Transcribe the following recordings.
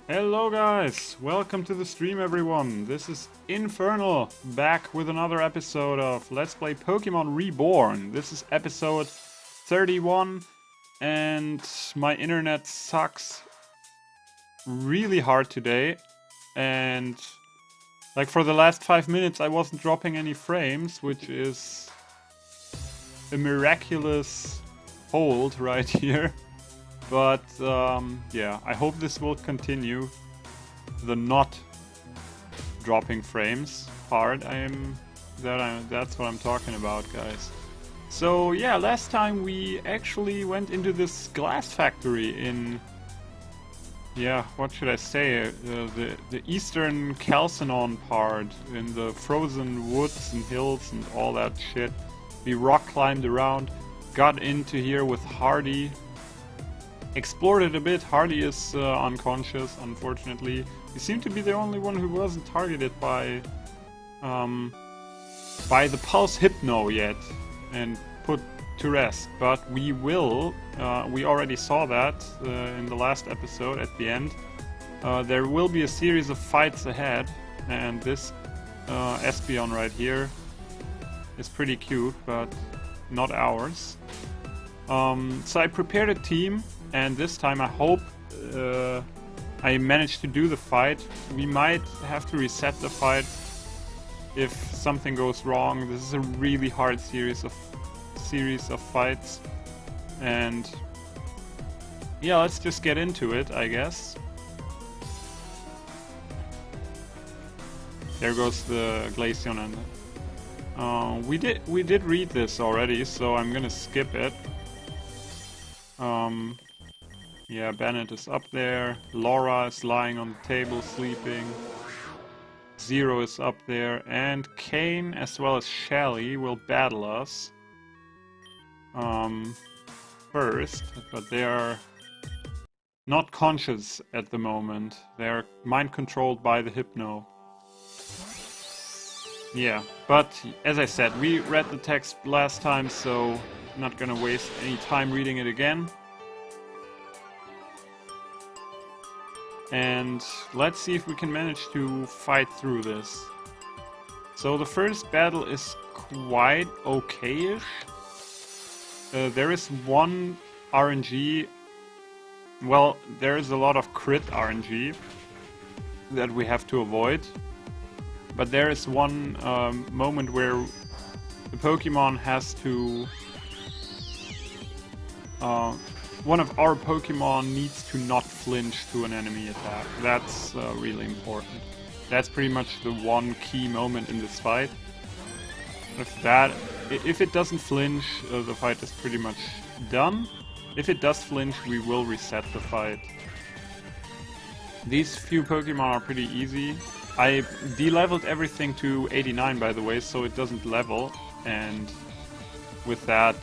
Hello guys, welcome to the stream everyone. This is Infernal, back with another episode of Let's Play Pokemon Reborn. This is episode 31 and my internet sucks really hard today. And like for the last 5 minutes I wasn't dropping any frames, which is a miraculous hold right here. But yeah, I hope this will continue. The not dropping frames part, that's what I'm talking about, guys. So yeah, last time we actually went into this glass factory in, yeah, what should I say, the eastern Calcinon part, in the frozen woods and hills and all that shit. We rock climbed around, got into here with Hardy. Explored it a bit. Hardy is unconscious, unfortunately. He seemed to be the only one who wasn't targeted by the Pulse Hypno yet and put to rest. But we will. We already saw that in the last episode at the end. There will be a series of fights ahead, and this Espeon right here is pretty cute, but not ours. So I prepared a team. And this time I hope I managed to do the fight. We might have to reset the fight if something goes wrong. This is a really hard series of fights. And yeah, let's just get into it, I guess. There goes the Glaceon, and we did read this already, so I'm gonna skip it. Yeah, Bennett is up there, Laura is lying on the table sleeping, Zero is up there, and Kane as well as Shelly will battle us first, but they are not conscious at the moment. They are mind controlled by the Hypno. Yeah, but as I said, we read the text last time, so I'm not gonna waste any time reading it again. And let's see if we can manage to fight through this. So the first battle is quite okay-ish. There is one RNG. Well, there is a lot of crit RNG that we have to avoid. But there is one moment where the Pokemon has to... one of our Pokemon needs to not flinch to an enemy attack. That's really important. That's pretty much the one key moment in this fight. If it doesn't flinch, the fight is pretty much done. If it does flinch, we will reset the fight. These few Pokemon are pretty easy. I de-leveled everything to 89, by the way, so it doesn't level, and with that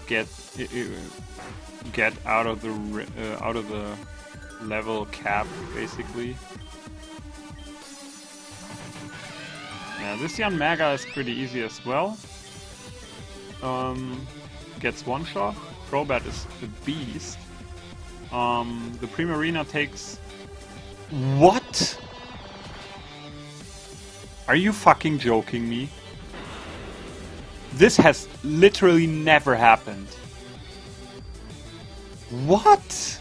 get out of the level cap, basically. Yeah, this Yanmaga is pretty easy as well. Gets one shot. Crobat is a beast. The Primarina takes... What? Are you fucking joking me? This has literally never happened. What?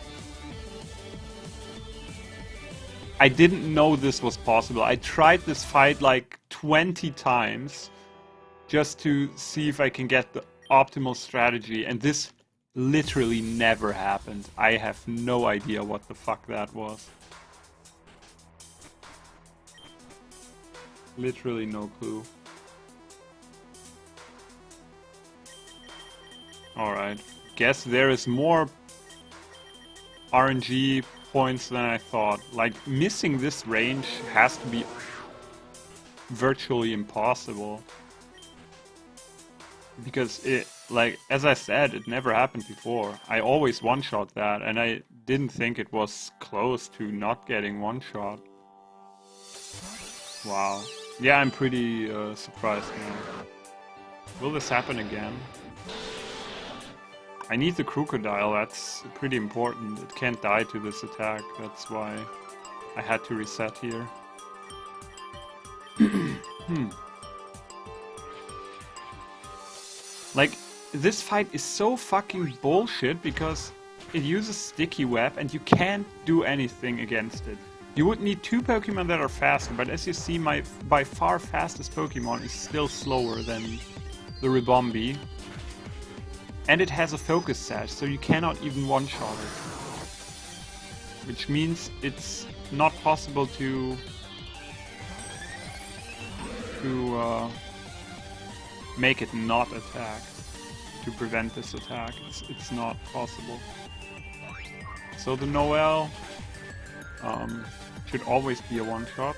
I didn't know this was possible. I tried this fight like 20 times just to see if I can get the optimal strategy, and this literally never happened. I have no idea what the fuck that was. Literally no clue. Alright. Guess there is more RNG points than I thought. Like, missing this range has to be virtually impossible. Because it, like, as I said, it never happened before. I always one-shot that, and I didn't think it was close to not getting one-shot. Wow. Yeah, I'm pretty surprised now. Will this happen again? I need the crocodile, that's pretty important. It can't die to this attack, that's why. I had to reset here. Like, this fight is so fucking bullshit because it uses Sticky Web and you can't do anything against it. You would need 2 Pokemon that are faster, but as you see, my by far fastest Pokemon is still slower than the Ribombee. And it has a focus sash, so you cannot even one-shot it. Which means it's not possible to make it not attack. To prevent this attack. It's not possible. So the Noelle should always be a one-shot.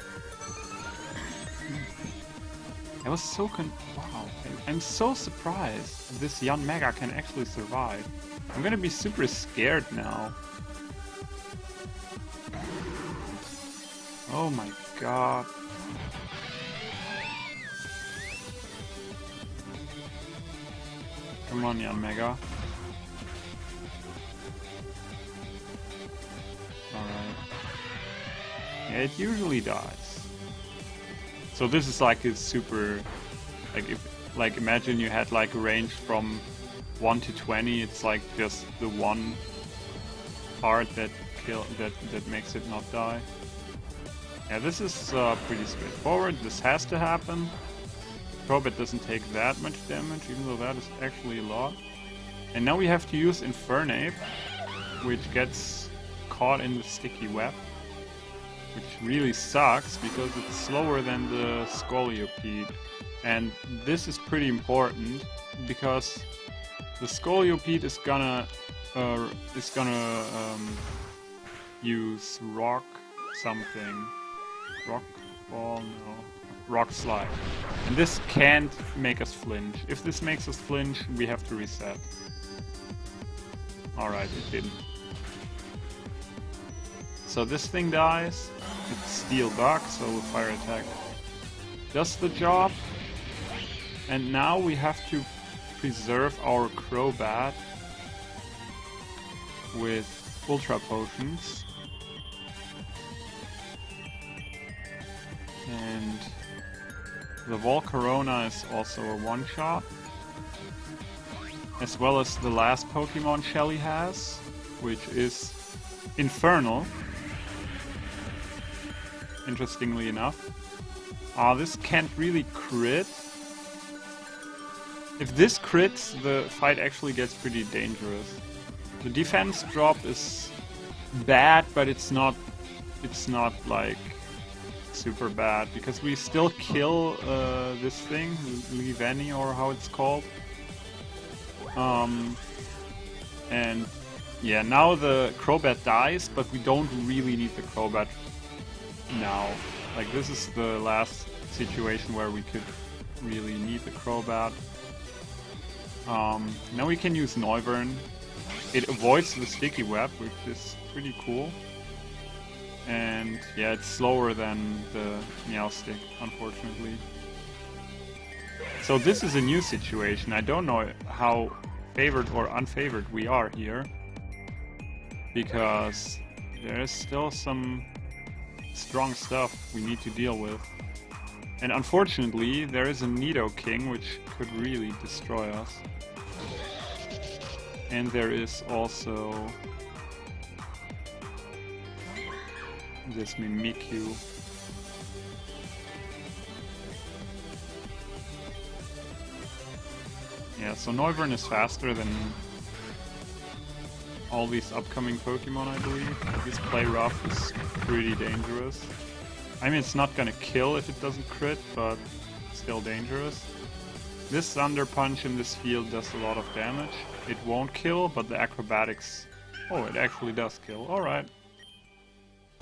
I was so wow. I'm so surprised this Yanmega can actually survive. I'm gonna be super scared now. Oh my god. Come on, Yanmega. Alright. Yeah, it usually dies. So this is like a super... Like imagine you had like a range from 1 to 20, it's like just the one part that makes it not die. Yeah, this is pretty straightforward. This has to happen. Crobat doesn't take that much damage, even though that is actually a lot. And now we have to use Infernape, which gets caught in the Sticky Web. Which really sucks, because it's slower than the Scoliopeed. And this is pretty important, because the Scoliopeed is gonna use Rock something. Rock Ball? No. Rock Slide. And this can't make us flinch. If this makes us flinch, we have to reset. Alright, it didn't. So this thing dies. It's Steel Bug, so Fire Attack does the job. And now we have to preserve our Crobat with Ultra Potions. And the Volcarona is also a one-shot. As well as the last Pokemon Shelly has, which is Infernal. Interestingly enough. This can't really crit. If this crits, the fight actually gets pretty dangerous. The defense drop is bad, but it's not like super bad, because we still kill this thing, Liveni, or how it's called. And yeah, now the Crobat dies, but we don't really need the Crobat now. Like, this is the last situation where we could really need the Crobat. Now we can use Noivern. It avoids the Sticky Web, which is pretty cool. And yeah, it's slower than the Meowstic, unfortunately. So this is a new situation. I don't know how favored or unfavored we are here, because there is still some strong stuff we need to deal with. And unfortunately, there is a Nidoking, which could really destroy us. And there is also this Mimikyu. Yeah, so Noivern is faster than all these upcoming Pokemon, I believe. This Play Rough is pretty dangerous. I mean, it's not gonna kill if it doesn't crit, but still dangerous. This Thunder Punch in this field does a lot of damage. It won't kill, but the Acrobatics... Oh, it actually does kill. Alright.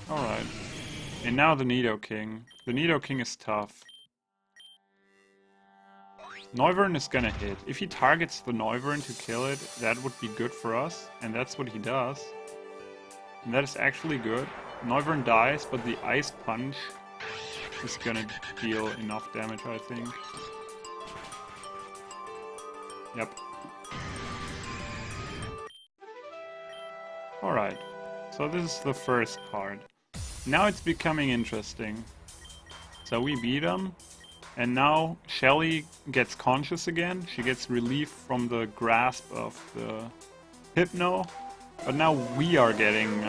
Alright. And now the Nidoking. The Nidoking is tough. Noivern is gonna hit. If he targets the Noivern to kill it, that would be good for us. And that's what he does. And that is actually good. Noivern dies, but the Ice Punch is gonna deal enough damage, I think. Yep. Alright. So this is the first part. now it's becoming interesting. So we beat him, and now Shelly gets conscious again. She gets relief from the grasp of the Hypno, but now we are getting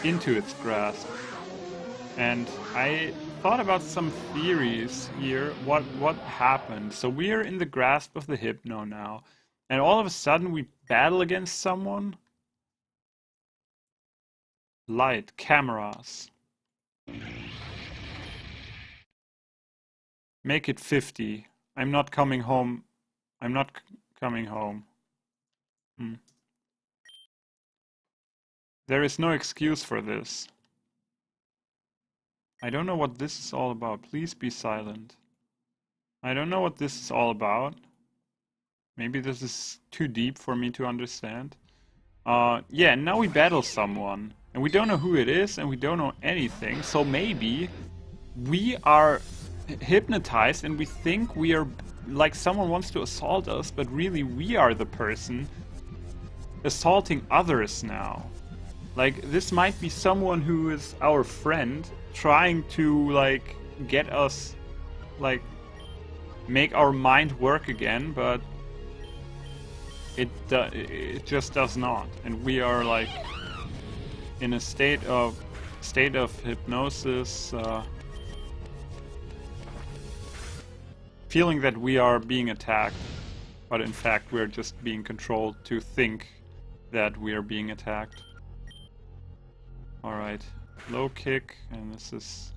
into its grasp. And I thought about some theories here, what happened. So we're in the grasp of the Hypno now, and all of a sudden we battle against someone. Light, cameras. Make it 50. I'm not coming home. I'm not coming home. There is no excuse for this. I don't know what this is all about. Please be silent. I don't know what this is all about. Maybe this is too deep for me to understand. Yeah, now we battle someone. And we don't know who it is, and we don't know anything. So maybe we are hypnotized and we think we are like someone wants to assault us, but really we are the person assaulting others now. Like, this might be someone who is our friend trying to, like, get us, like, make our mind work again, but it just does not. And we are, like, in a state of hypnosis, feeling that we are being attacked, but in fact we're just being controlled to think that we are being attacked. Alright, low kick, and this is...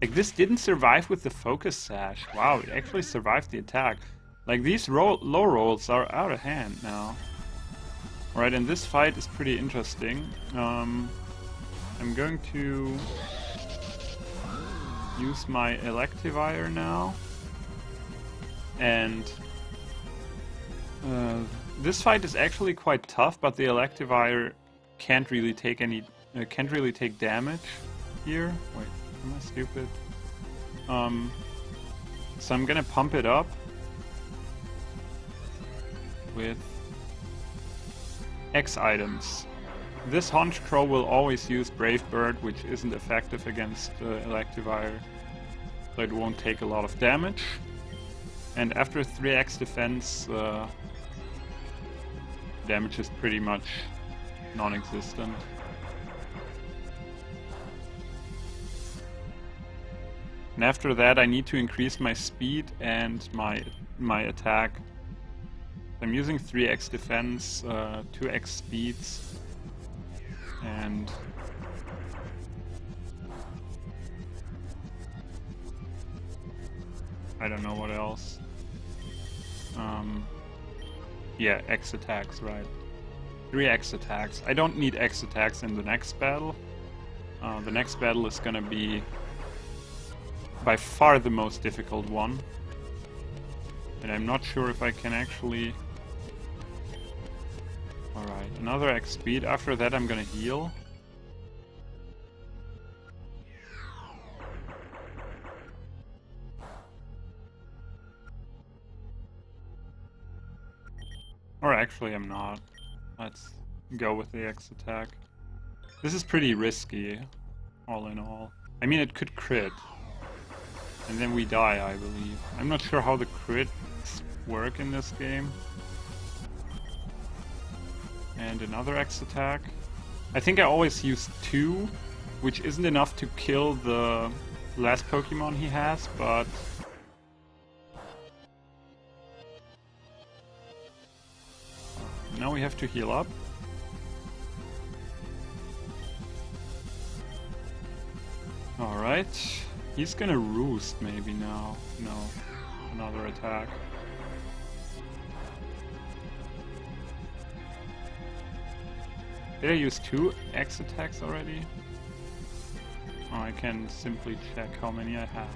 Like, this didn't survive with the focus sash. Wow, it actually survived the attack. Like, these low rolls are out of hand now. Alright, and this fight is pretty interesting. I'm going to use my Electivire now. And this fight is actually quite tough, but the Electivire can't really take damage here. Wait, am I stupid? So I'm gonna pump it up with X items. This Honchcrow will always use Brave Bird, which isn't effective against Electivire, so it won't take a lot of damage. And after 3x defense, damage is pretty much non-existent. And after that I need to increase my speed and my attack. I'm using 3x defense, 2x speeds, and I don't know what else. Yeah, X attacks, right. 3x attacks. I don't need X attacks in the next battle. The next battle is gonna be by far the most difficult one. And I'm not sure if I can actually... Alright, another X speed. After that I'm gonna heal. Or actually I'm not. Let's go with the X attack. This is pretty risky, all in all. I mean, it could crit. And then we die, I believe. I'm not sure how the crits work in this game. And another X attack. I think I always use 2, which isn't enough to kill the last Pokemon he has, but... Now we have to heal up. Alright. He's gonna roost maybe now. No. Another attack. Did I use 2 X attacks already? Oh, I can simply check how many I have.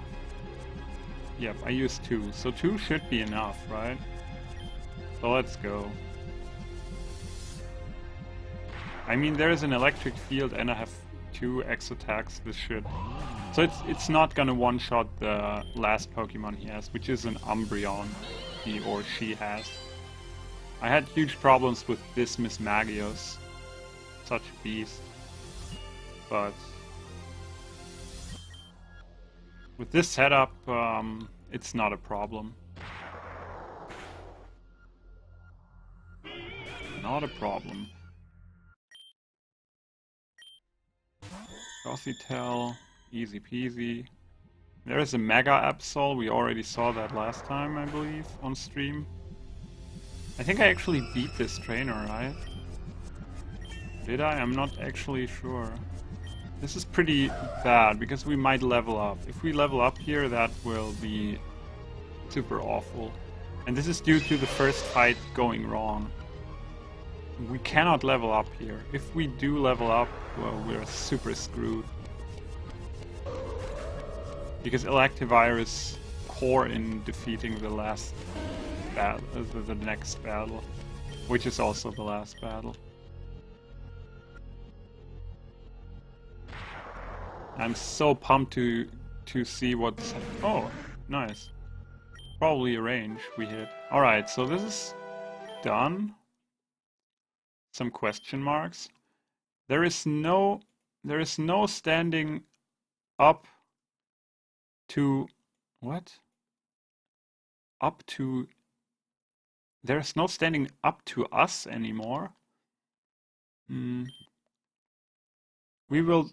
Yep, I used 2. So 2 should be enough, right? So let's go. I mean, there is an electric field and I have 2 X attacks. This should... So it's not gonna one-shot the last Pokemon he has, which is an Umbreon he or she has. I had huge problems with this Miss Magios. Such a beast. but with this setup, it's not a problem. Not a problem. Gothitelle, easy peasy. There is a Mega Absol, we already saw that last time, I believe, on stream. I think I actually beat this trainer, right? Did I? I'm not actually sure. This is pretty bad, because we might level up. If we level up here, that will be super awful. And this is due to the first fight going wrong. We cannot level up here. If we do level up, well, we're super screwed. Because Electivire is core in defeating the last battle, the next battle, which is also the last battle. I'm so pumped to see what's... Oh, nice. Probably a range we hit. Alright, so this is done. Some question marks. There is no standing up to... What? Up to... There's no standing up to us anymore. We will...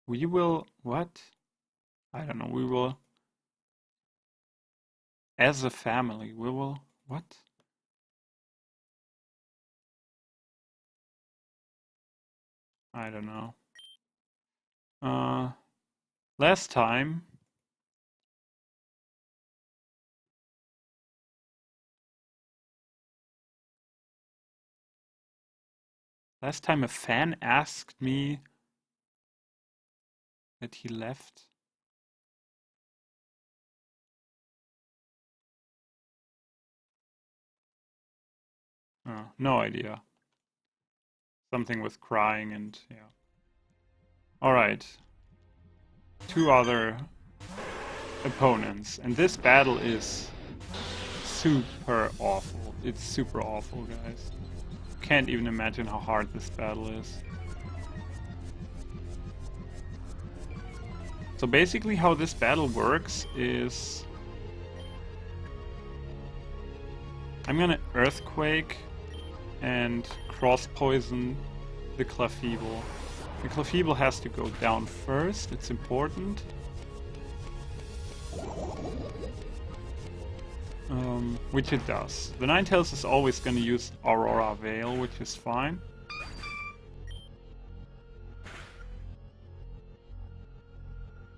We will... What? I don't know. We will... As a family, we will... What? I don't know. Last time... Last time a fan asked me that he left. Oh, no idea. Something with crying and yeah. Alright. Two other opponents. And this battle is super awful. It's super awful, guys. Can't even imagine how hard this battle is. So basically how this battle works is... I'm gonna Earthquake and cross poison the Clefable. The Clefable has to go down first, it's important. Which it does. The Ninetales is always gonna use Aurora Veil, which is fine.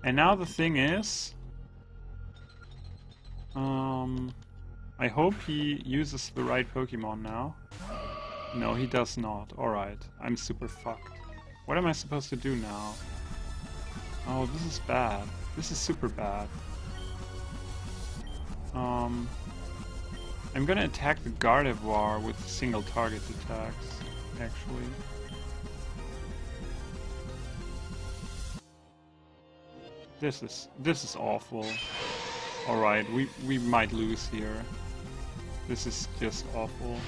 And now the thing is... I hope he uses the right Pokemon now. No, he does not. Alright, I'm super fucked. What am I supposed to do now? Oh, this is bad. This is super bad. I'm gonna attack the Gardevoir with single target attacks, actually. This is awful. Alright, we might lose here. This is just awful.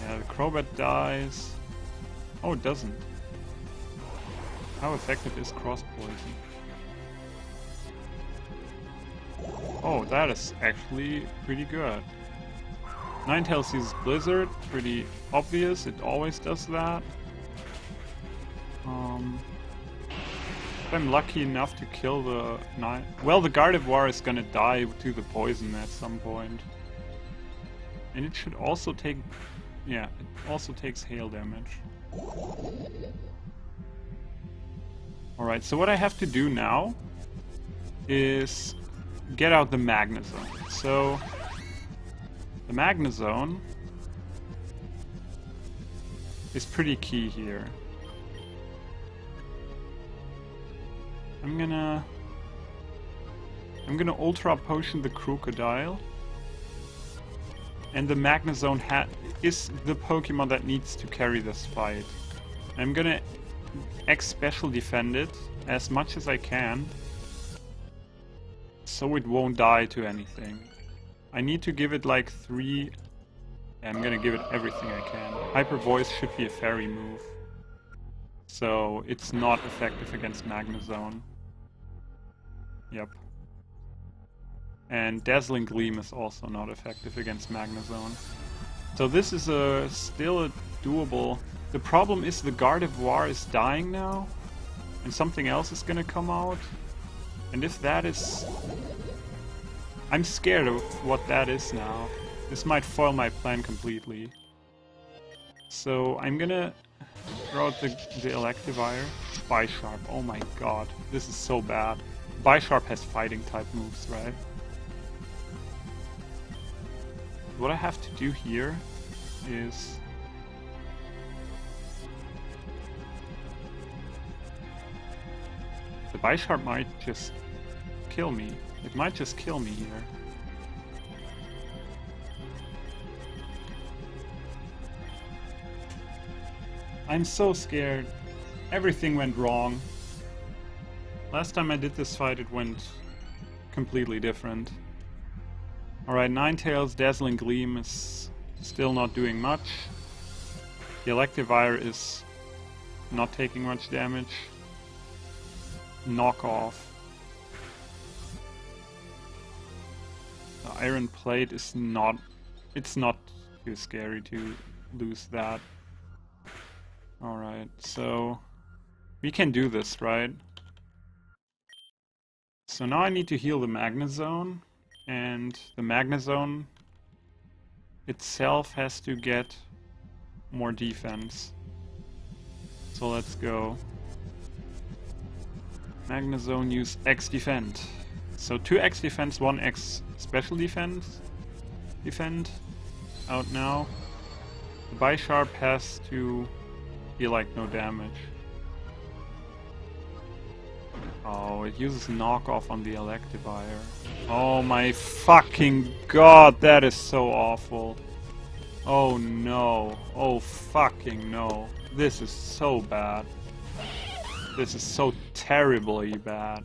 Yeah, the Crobat dies. Oh, it doesn't. How effective is Cross Poison? Oh, that is actually pretty good. Ninetales uses Blizzard, pretty obvious, it always does that. If I'm lucky enough to kill the well, the Gardevoir is gonna die to the poison at some point. And it should also take... yeah, it also takes hail damage. Alright, so what I have to do now is get out the Magnezone. So, the Magnezone is pretty key here. I'm gonna Ultra Potion the Crocodile. And the Magnezone is the Pokemon that needs to carry this fight. I'm gonna X-Special defend it as much as I can, so it won't die to anything. I need to give it like 3... I'm gonna give it everything I can. Hyper Voice should be a fairy move. So it's not effective against Magnezone. Yep. And Dazzling Gleam is also not effective against Magnezone. So this is still a doable... The problem is the Gardevoir is dying now. And something else is gonna come out. And if that is... I'm scared of what that is now. This might foil my plan completely. So I'm gonna throw out the Electivire. Bisharp, oh my god. This is so bad. Bisharp has fighting type moves, right? What I have to do here is... The Bisharp might just kill me. It might just kill me here. I'm so scared. Everything went wrong. Last time I did this fight, it went completely different. Alright, Ninetales, Dazzling Gleam is still not doing much. The Electivire is not taking much damage. Knock off. The Iron Plate is not... It's not too scary to lose that. Alright, so... We can do this, right? So now I need to heal the Magnezone. And the Magnezone itself has to get more defense. So let's go. Magnezone use X defend. So 2 X defense, 1 X special defense. Defend. Out now. The Bisharp has to deal like no damage. Oh, it uses knockoff on the Electivire. Oh my fucking god, that is so awful. Oh no. Oh fucking no. This is so bad. This is so terribly bad.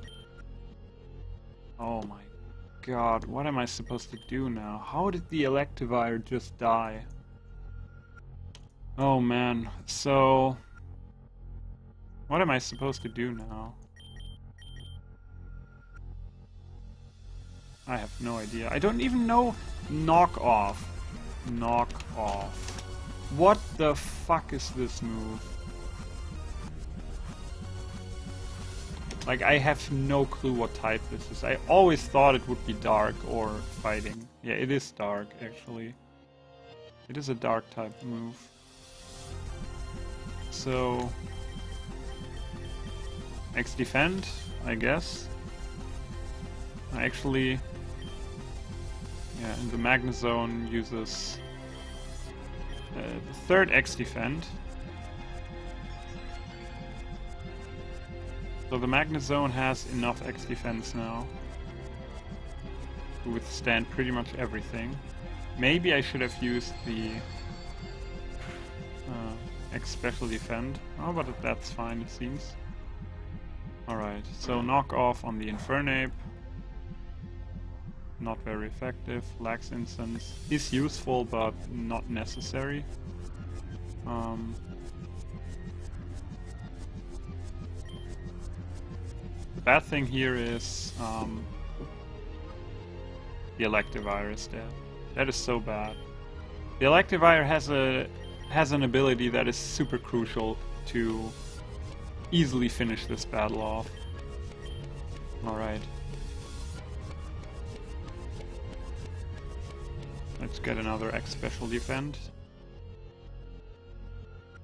Oh my god, what am I supposed to do now? How did the Electivire just die? Oh man, so... What am I supposed to do now? I have no idea. I don't even know... Knock off. Knock off. What the fuck is this move? Like, I have no clue what type this is. I always thought it would be dark or fighting. Yeah, it is dark, actually. It is a dark type move. So... X defend, I guess. Actually... Yeah, and the Magnezone uses... the 3rd X defend. So the Magnezone has enough X defense now to withstand pretty much everything. Maybe I should have used the X special defend. Oh, but that's fine, it seems. Alright, so knock off on the Infernape. Not very effective. Lax Instance is useful, but not necessary. The bad thing here is the Electivire is dead. That is so bad. The Electivire has an ability that is super crucial to easily finish this battle off. Alright. Let's get another X special defend.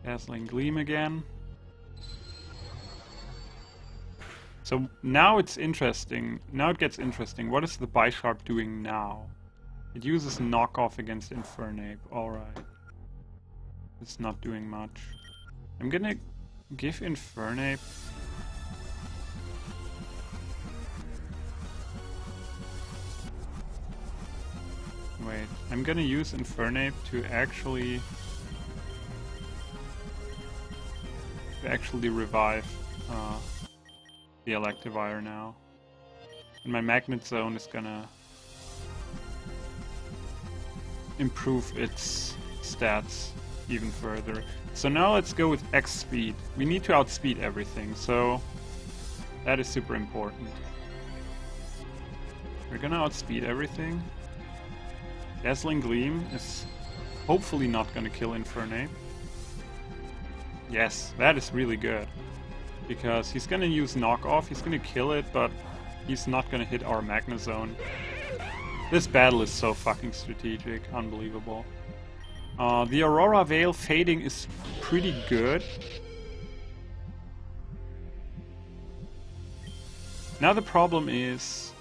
Dazzling Gleam again. So now it's interesting. Now it gets interesting. What is the Bisharp doing now? It uses knockoff against Infernape. Alright. It's not doing much. I'm gonna give Infernape... Wait, I'm gonna use Infernape to actually revive the Electivire now. And my Magnet Zone is gonna improve its stats even further. So now let's go with X speed. We need to outspeed everything, so that is super important. We're gonna outspeed everything. Dazzling Gleam is hopefully not gonna kill Infernape. Yes, that is really good. Because he's gonna use Knockoff, he's gonna kill it, but he's not gonna hit our Magnezone. This battle is so fucking strategic, unbelievable. The Aurora Veil fading is pretty good. Now the problem is,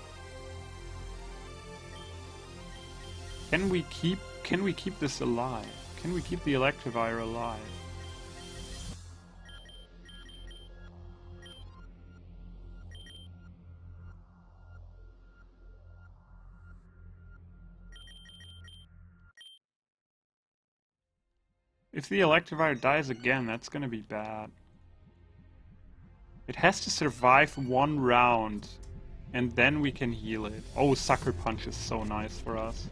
can we keep this alive? Can we keep the Electivire alive? If the Electivire dies again, that's gonna be bad. It has to survive one round, and then we can heal it. Oh, Sucker Punch is so nice for us.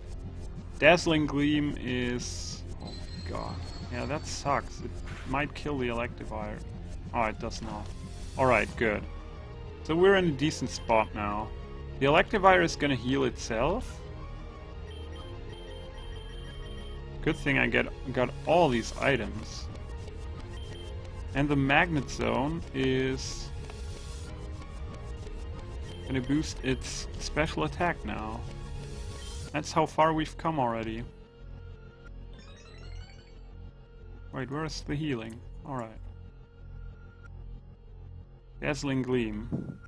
Dazzling Gleam is... oh my god. Yeah, that sucks. It might kill the Electivire. Oh, it does not. Alright, good. So we're in a decent spot now. The Electivire is gonna heal itself. Good thing I got all these items. And the Magnet Zone is gonna boost its special attack now. That's how far we've come already. Wait, where's the healing? Alright. Dazzling Gleam.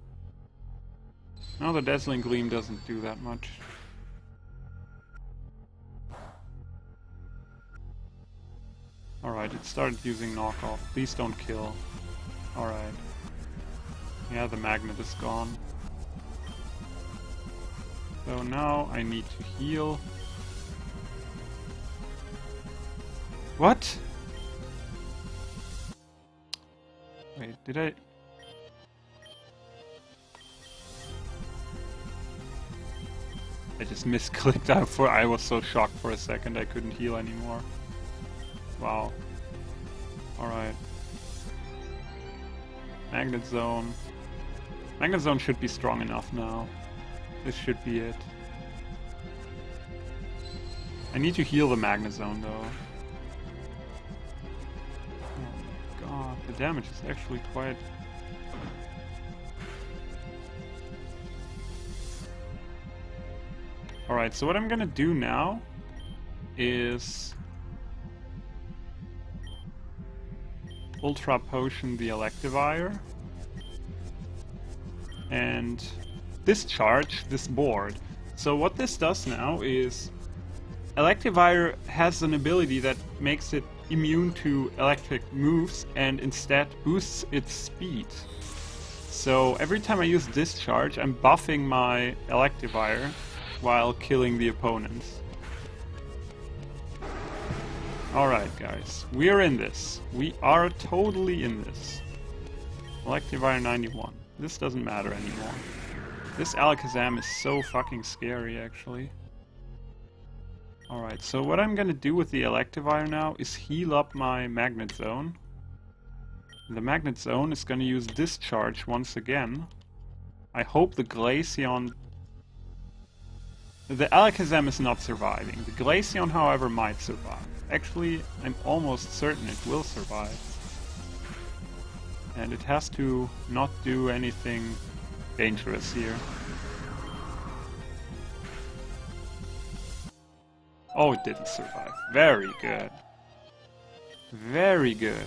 No, the Dazzling Gleam doesn't do that much. Alright, it started using Knockoff. Please don't kill. Alright. Yeah, the magnet is gone. So now I need to heal. What? Wait, did I... I just misclicked out for... I was so shocked for a second I couldn't heal anymore. Wow. Alright. Magnet Zone. Magnet Zone should be strong enough now. This should be it. I need to heal the Magnet Zone though. Oh my god, the damage is actually quite... Alright, so what I'm gonna do now is Ultra Potion the Electivire and discharge this board. So what this does now is Electivire has an ability that makes it immune to electric moves and instead boosts its speed. So every time I use discharge, I'm buffing my Electivire while killing the opponents. Alright guys, we are in this. We are totally in this. Electivire 91. This doesn't matter anymore. This Alakazam is so fucking scary actually. Alright, so what I'm gonna do with the Electivire now is heal up my Magnet Zone. The Magnet Zone is gonna use Discharge once again. I hope the Glaceon... The Alakazam is not surviving. The Glaceon, however, might survive. Actually, I'm almost certain it will survive. And it has to not do anything dangerous here. Oh, it didn't survive. Very good. Very good.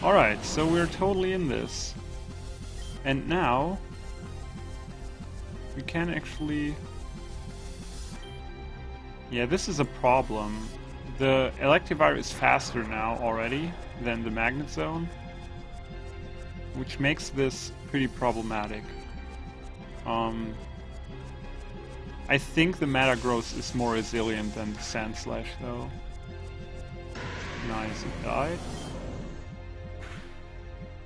Alright, so we're totally in this. And now we can actually... Yeah, this is a problem. The Electivire is faster now already than the Magnet Zone, which makes this pretty problematic. I think the Metagross is more resilient than the Sandslash though. Nice, it died.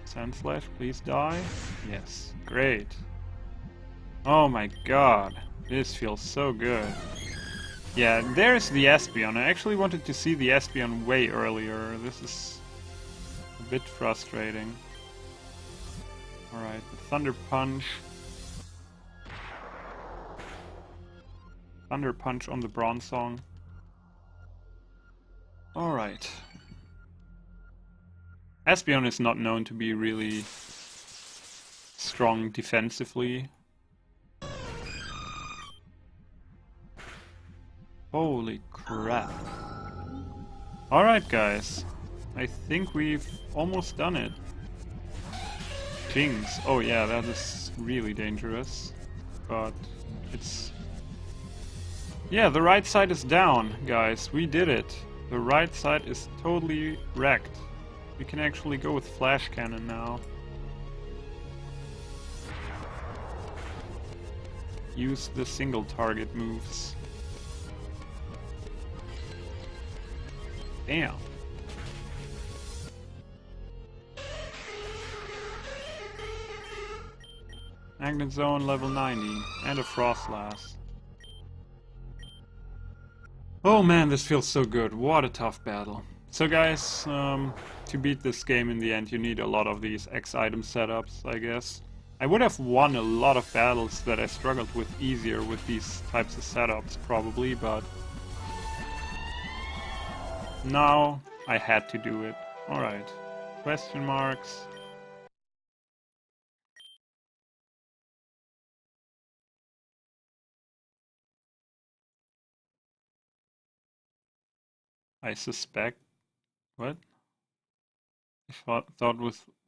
Sandslash, please die. Yes, great. Oh my god, this feels so good. Yeah, there's the Espeon. I actually wanted to see the Espeon way earlier. This is a bit frustrating. Alright, the Thunder Punch. Thunder Punch on the Bronzong. Alright. Espeon is not known to be really strong defensively. Holy crap. Alright guys, I think we've almost done it. Jinx, oh yeah, that is really dangerous. But it's... yeah, the right side is down, guys, we did it. The right side is totally wrecked. We can actually go with Flash Cannon now. Use the single target moves. Damn. Magnet Zone level 90 and a Frostlass. Oh man, this feels so good. What a tough battle. So guys, to beat this game in the end you need a lot of these X item setups, I guess. I would have won a lot of battles that I struggled with easier with these types of setups probably, but now I had to do it. Alright. Question marks. I suspect... what? I thought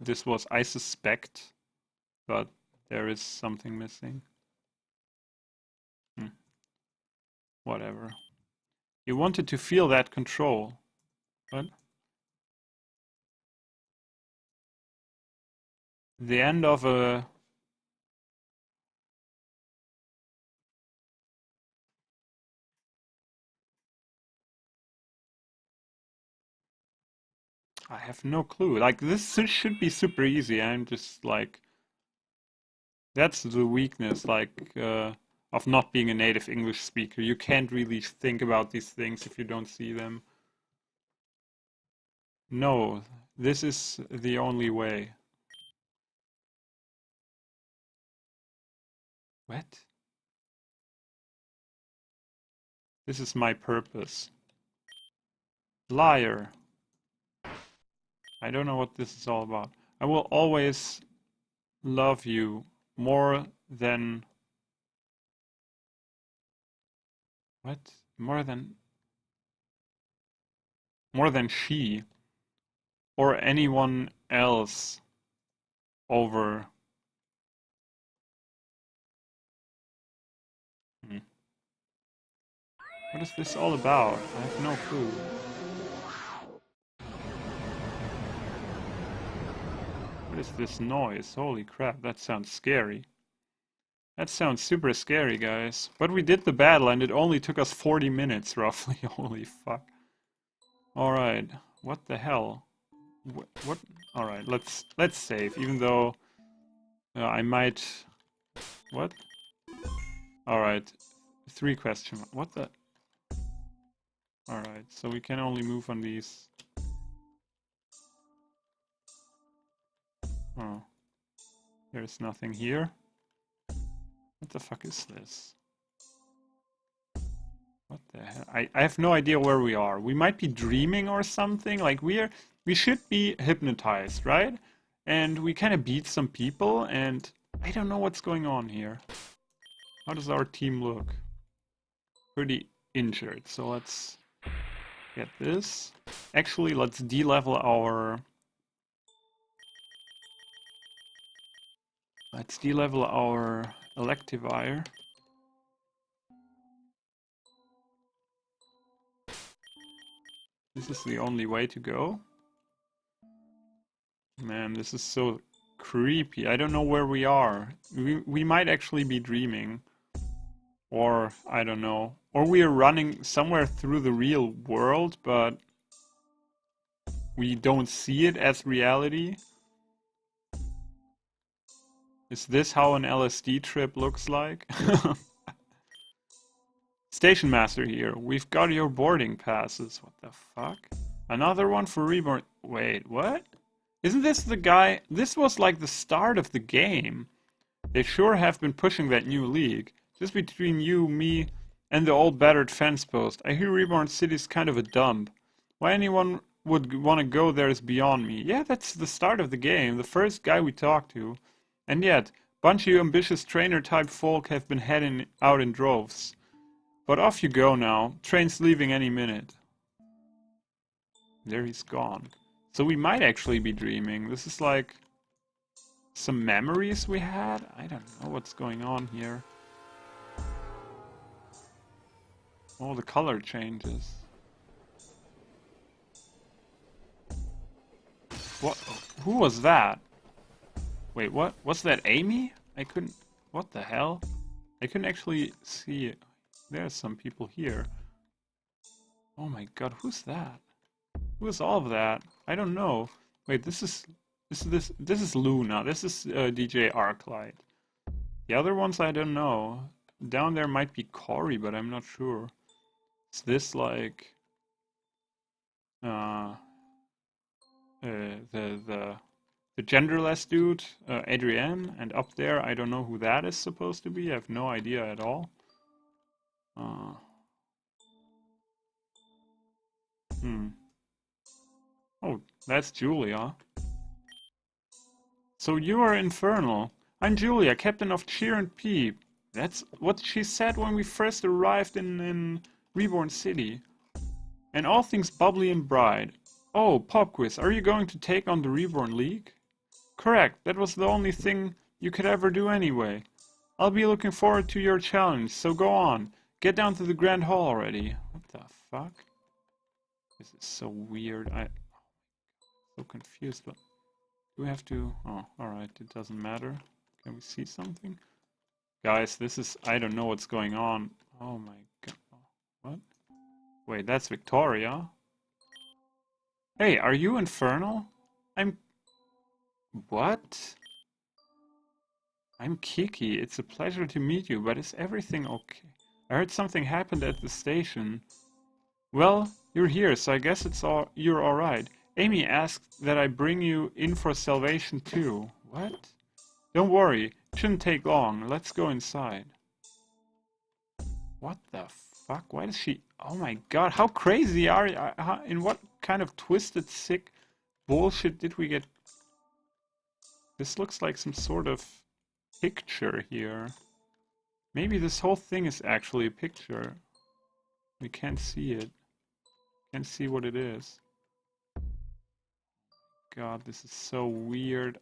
this was I suspect, but there is something missing. Whatever. You wanted to feel that control. What? The end of a... I have no clue. Like, this should be super easy. I'm just like... that's the weakness, like, of not being a native English speaker. You can't really think about these things if you don't see them. No, this is the only way. What? This is my purpose. Liar. I don't know what this is all about. I will always love you more than... what? More than she or anyone else over... What is this all about? I have no clue. What is this noise? Holy crap, that sounds scary. That sounds super scary, guys. But we did the battle and it only took us 40 minutes, roughly. Holy fuck. Alright, what the hell? What? Alright, let's save, even though I might... what? Alright, 3 question marks. What the... alright, so we can only move on these... oh. There's nothing here. What the fuck is this? What the hell? I have no idea where we are. We might be dreaming or something. Like, we should be hypnotized, right? And we kind of beat some people, and I don't know what's going on here. How does our team look? Pretty injured, so let's get this. Actually, let's de-level our... let's de-level our Electivire. This is the only way to go. Man, this is so creepy. I don't know where we are. We might actually be dreaming. Or, I don't know. Or we are running somewhere through the real world, but we don't see it as reality. Is this how an LSD trip looks like? Station Master here. We've got your boarding passes. What the fuck? Another one for Reborn. Wait, what? Isn't this the guy? This was like the start of the game. They sure have been pushing that new league. Just between you, me, and the old battered fence post. I hear Reborn City's kind of a dump. Why anyone would want to go there is beyond me. Yeah, that's the start of the game. The first guy we talked to. And yet, bunch of ambitious trainer-type folk have been heading out in droves. But off you go now. Train's leaving any minute. There he's gone. So we might actually be dreaming. This is like some memories we had? I don't know what's going on here. Oh, the color changes. What? Who was that? Wait, what? Was that Amy? I couldn't... What the hell? I couldn't actually see it. There's some people here. Oh my god, who's that? Who is all of that? I don't know. Wait, this is Luna. This is DJ Arclight. The other ones I don't know. Down there might be Cory, but I'm not sure. Is this like the genderless dude, Adrienne, and up there I don't know who that is supposed to be. I have no idea at all. Oh, that's Julia. So you are Infernal. I'm Julia, captain of Cheer and Peep. That's what she said when we first arrived in Reborn City. And all things bubbly and bright. Oh, Pop Quiz, are you going to take on the Reborn League? Correct, that was the only thing you could ever do anyway. I'll be looking forward to your challenge, so go on. Get down to the Grand Hall already. What the fuck? This is so weird. I'm so confused. But do we have to... Oh, alright, it doesn't matter. Can we see something? Guys, this is... I don't know what's going on. Oh my god. What? Wait, that's Victoria? Hey, are you Infernal? I'm... What? I'm Kiki. It's a pleasure to meet you, but is everything okay? I heard something happened at the station. Well, you're here, so I guess you're alright. Amy asked that I bring you in for salvation too. What? Don't worry, it shouldn't take long. Let's go inside. What the fuck? Why does she... Oh my god, how crazy are you? In what kind of twisted, sick bullshit did we get... This looks like some sort of picture here. Maybe this whole thing is actually a picture. We can't see it. Can't see what it is. God, this is so weird.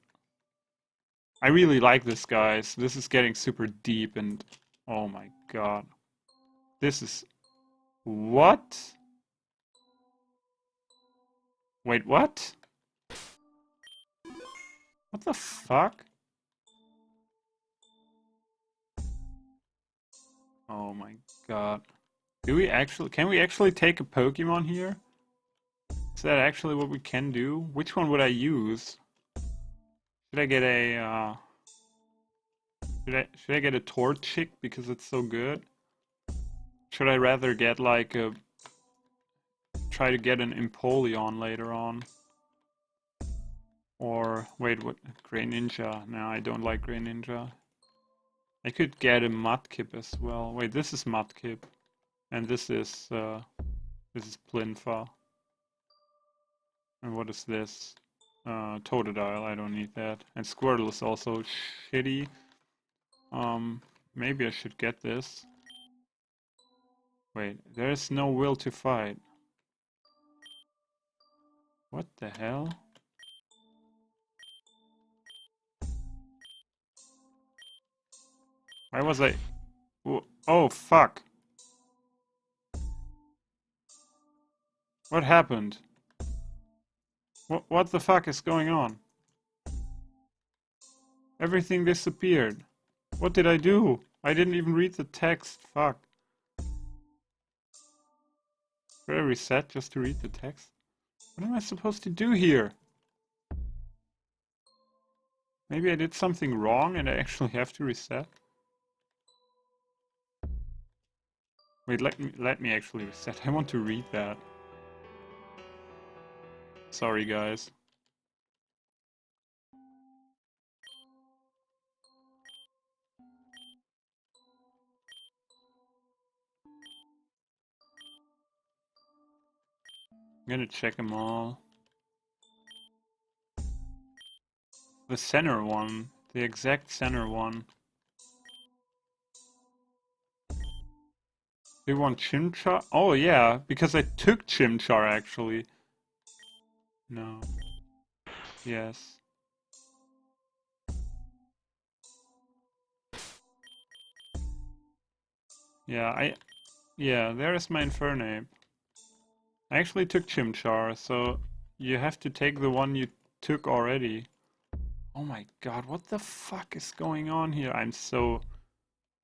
I really like this, guys. This is getting super deep and... Oh my god. This is... What? Wait, what? What the fuck? Oh my god. Do we actually... Can we actually take a Pokemon here? Is that actually what we can do? Which one would I use? Should I get a... Should I get a Torchic because it's so good? Should I rather get like a... Try to get an Empoleon later on? Or... Wait, what? Grey Ninja. No, I don't like Grey Ninja. I could get a Mudkip as well. Wait, this is Mudkip. And this is Plinfa. And what is this? Totodile, I don't need that. And Squirtle is also shitty. Maybe I should get this. Wait, there's no will to fight. What the hell? Why was I... Oh, fuck. What happened? What the fuck is going on? Everything disappeared. What did I do? I didn't even read the text. Fuck. Should I reset just to read the text? What am I supposed to do here? Maybe I did something wrong and I actually have to reset? Wait, let me actually reset. I want to read that. Sorry, guys. I'm gonna check them all. The center one. The exact center one. They want Chimchar? Oh yeah, because I took Chimchar actually. No. Yes. Yeah, there's my Infernape. I actually took Chimchar, so you have to take the one you took already. Oh my god, what the fuck is going on here?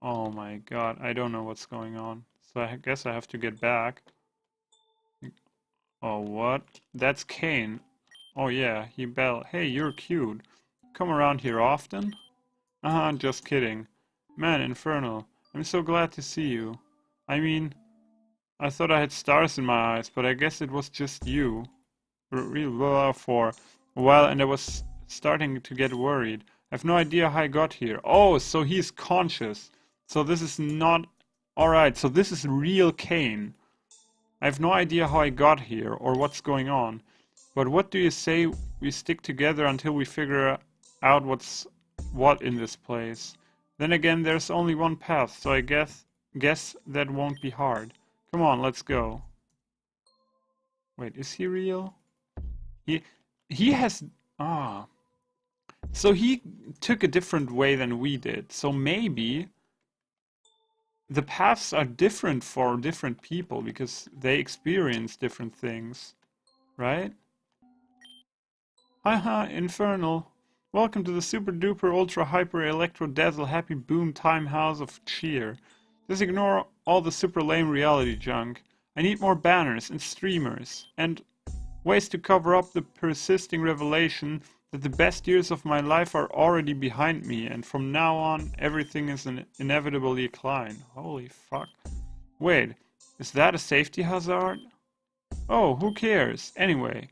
Oh my god, I don't know what's going on. So I guess I have to get back. Oh, what? That's Kane. Oh yeah, he bell. Hey, you're cute. Come around here often? Just kidding. Man, Infernal, I'm so glad to see you. I mean, I thought I had stars in my eyes, but I guess it was just you. Real well for a while, and I was starting to get worried. I have no idea how I got here. Oh, so he's conscious. So this is not... Alright, so this is real Kane. I have no idea how I got here, or what's going on. But what do you say we stick together until we figure out what's what in this place? Then again, there's only one path, so I guess that won't be hard. Come on, let's go. Wait, is he real? He has... Ah. So he took a different way than we did. So maybe the paths are different for different people because they experience different things, right? Haha, Infernal. Welcome to the super duper ultra hyper electro dazzle happy boom time house of cheer. Just ignore all the super lame reality junk. I need more banners and streamers and ways to cover up the persisting revelation that the best years of my life are already behind me and from now on everything is an inevitable decline. Holy fuck. Wait, is that a safety hazard? Oh, who cares? Anyway,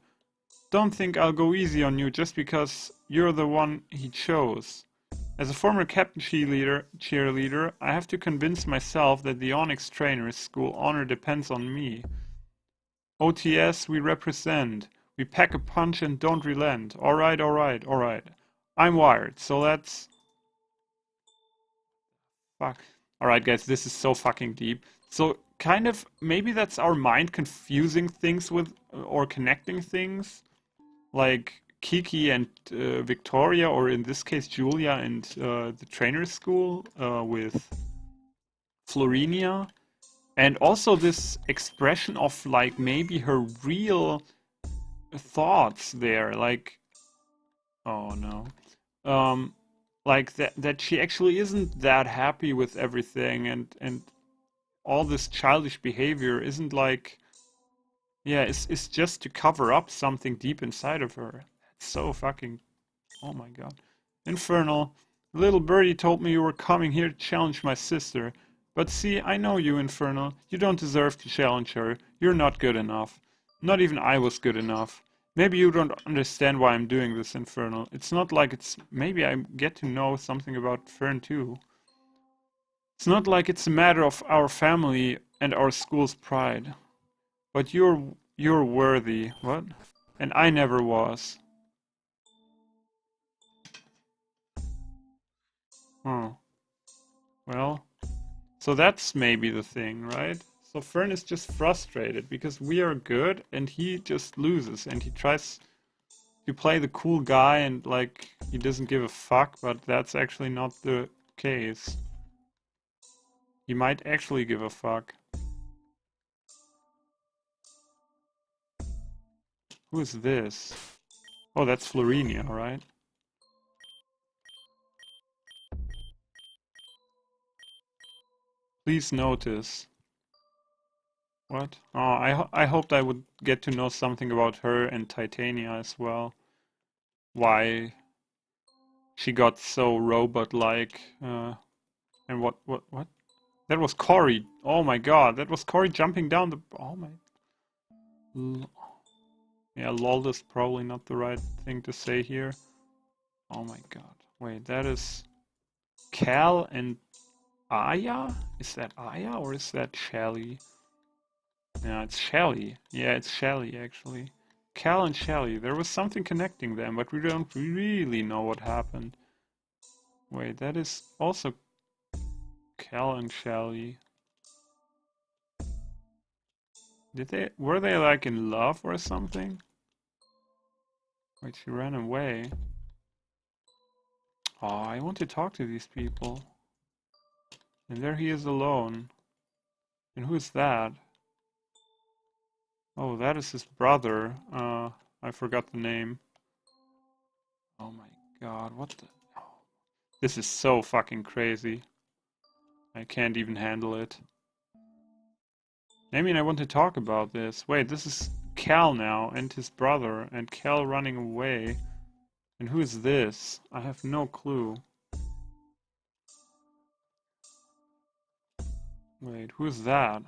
don't think I'll go easy on you just because you're the one he chose. As a former captain cheerleader, I have to convince myself that the Onyx Trainers School honor depends on me. OTS, we represent. We pack a punch and don't relent. Alright, alright, alright. I'm wired, so let's... Fuck. Alright guys, this is so fucking deep. So, kind of, maybe that's our mind confusing things with, or connecting things. Like Kiki and Victoria, or in this case Julia and the trainer school with Florinia. And also this expression of like maybe her real thoughts there, like, oh no, like that she actually isn't that happy with everything, and all this childish behavior isn't like, yeah, it's just to cover up something deep inside of her. It's so fucking, oh my god. Infernal. Little birdie told me you were coming here to challenge my sister. But see, I know you, Infernal. You don't deserve to challenge her. You're not good enough. Not even I was good enough. Maybe you don't understand why I'm doing this, Infernal. It's not like it's... Maybe I get to know something about Fern too. It's not like it's a matter of our family and our school's pride. But you're worthy. What? And I never was. Oh. Well, so that's maybe the thing, right? So Fern is just frustrated because we are good and he just loses and he tries to play the cool guy and like he doesn't give a fuck, but that's actually not the case. He might actually give a fuck. Who is this? Oh, that's Florinia, right? Please notice. What? Oh, I hoped I would get to know something about her and Titania as well. Why she got so robot-like, and what? That was Cory. Oh my god, that was Cory jumping down the... Oh my... Yeah, lol is probably not the right thing to say here. Oh my god. Wait, that is... Cal and Aya? Is that Aya or is that Shelly? Yeah, it's Shelly. Yeah, it's Shelly actually. Cal and Shelly. There was something connecting them, but we don't really know what happened. Wait, that is also Cal and Shelly. Were they like in love or something? Wait, she ran away. Oh, I want to talk to these people. And there he is alone. And who is that? Oh, that is his brother. I forgot the name. Oh my god, what the... Oh. This is so fucking crazy. I can't even handle it. I mean, I want to talk about this. Wait, this is Cal now and his brother, and Cal running away. And who is this? I have no clue. Wait, who is that?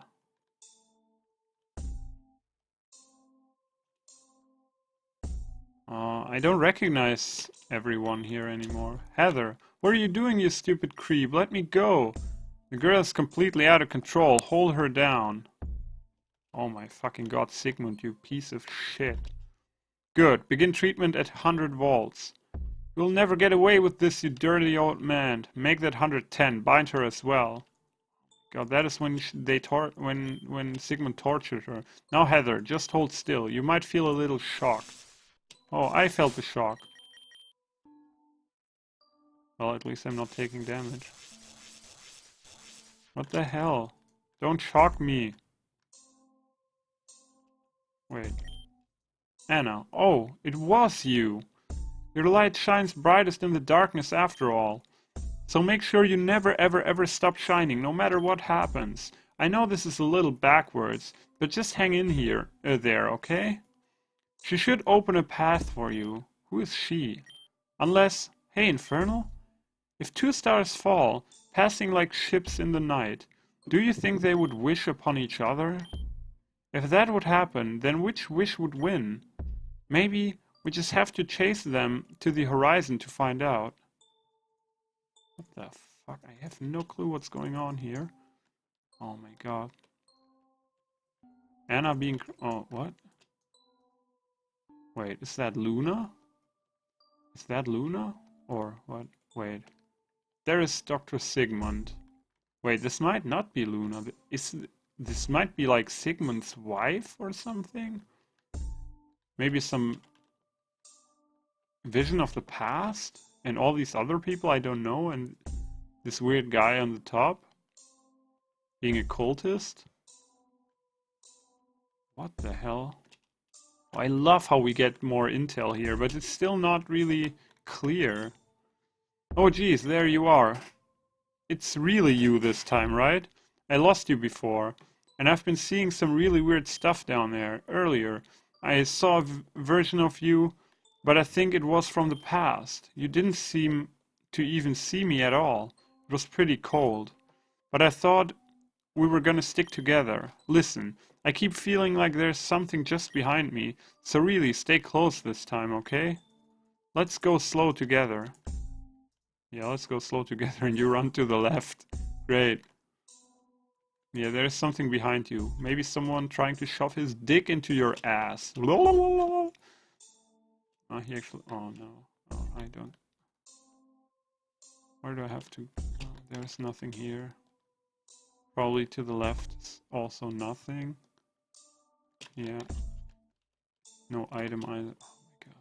I don't recognize everyone here anymore. Heather, what are you doing, you stupid creep? Let me go! The girl is completely out of control. Hold her down. Oh my fucking god, Sigmund, you piece of shit. Good. Begin treatment at 100 volts. You'll never get away with this, you dirty old man. Make that 110. Bind her as well. God, that is when when Sigmund tortured her. Now, Heather, just hold still. You might feel a little shock. Oh, I felt the shock. Well, at least I'm not taking damage. What the hell? Don't shock me. Wait. Anna. Oh, it was you. Your light shines brightest in the darkness after all. So make sure you never ever ever stop shining, no matter what happens. I know this is a little backwards, but just hang in here, there, okay? She should open a path for you. Who is she? Unless... Hey, Infernal? If two stars fall, passing like ships in the night, do you think they would wish upon each other? If that would happen, then which wish would win? Maybe we just have to chase them to the horizon to find out. What the fuck? I have no clue what's going on here. Oh my god. Anna being... Oh, what? Wait, is that Luna? Is that Luna? Or what? Wait. There is Dr. Sigmund. Wait, this might not be Luna. This might be like Sigmund's wife or something? Maybe some vision of the past? And all these other people I don't know, and this weird guy on the top? Being a cultist? What the hell? I love how we get more intel here, but it's still not really clear. Oh geez, there you are. It's really you this time, right? I lost you before, and I've been seeing some really weird stuff down there. Earlier, I saw a version of you, but I think it was from the past. You didn't seem to even see me at all. It was pretty cold. But I thought we were gonna stick together. Listen, I keep feeling like there's something just behind me, so really stay close this time, okay? Let's go slow together. Yeah, let's go slow together and you run to the left. Great. Yeah, there's something behind you. Maybe someone trying to shove his dick into your ass. Oh, he actually... Oh, no. Oh, I don't... Where do I have to... Oh, there's nothing here. Probably to the left is also nothing. Yeah. No item either. Oh my god.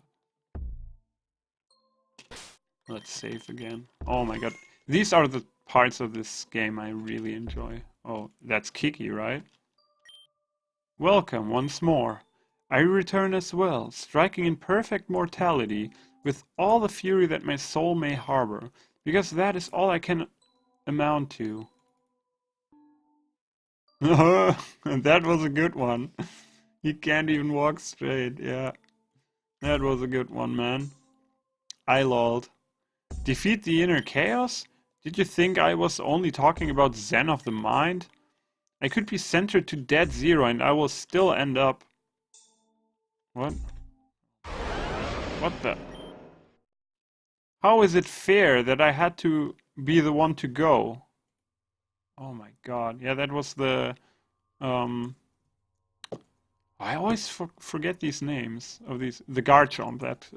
Let's save again. Oh my god. These are the parts of this game I really enjoy. Oh, that's Kiki, right? Welcome once more. I return as well, striking in perfect mortality, with all the fury that my soul may harbor, because that is all I can amount to. That was a good one. He can't even walk straight, yeah. That was a good one, man. I lolled. Defeat the inner chaos? Did you think I was only talking about Zen of the mind? I could be centered to dead zero and I will still end up... What? What the... How is it fair that I had to be the one to go? Oh my god. Yeah, that was the... I always forget these names of these... The Garchomp that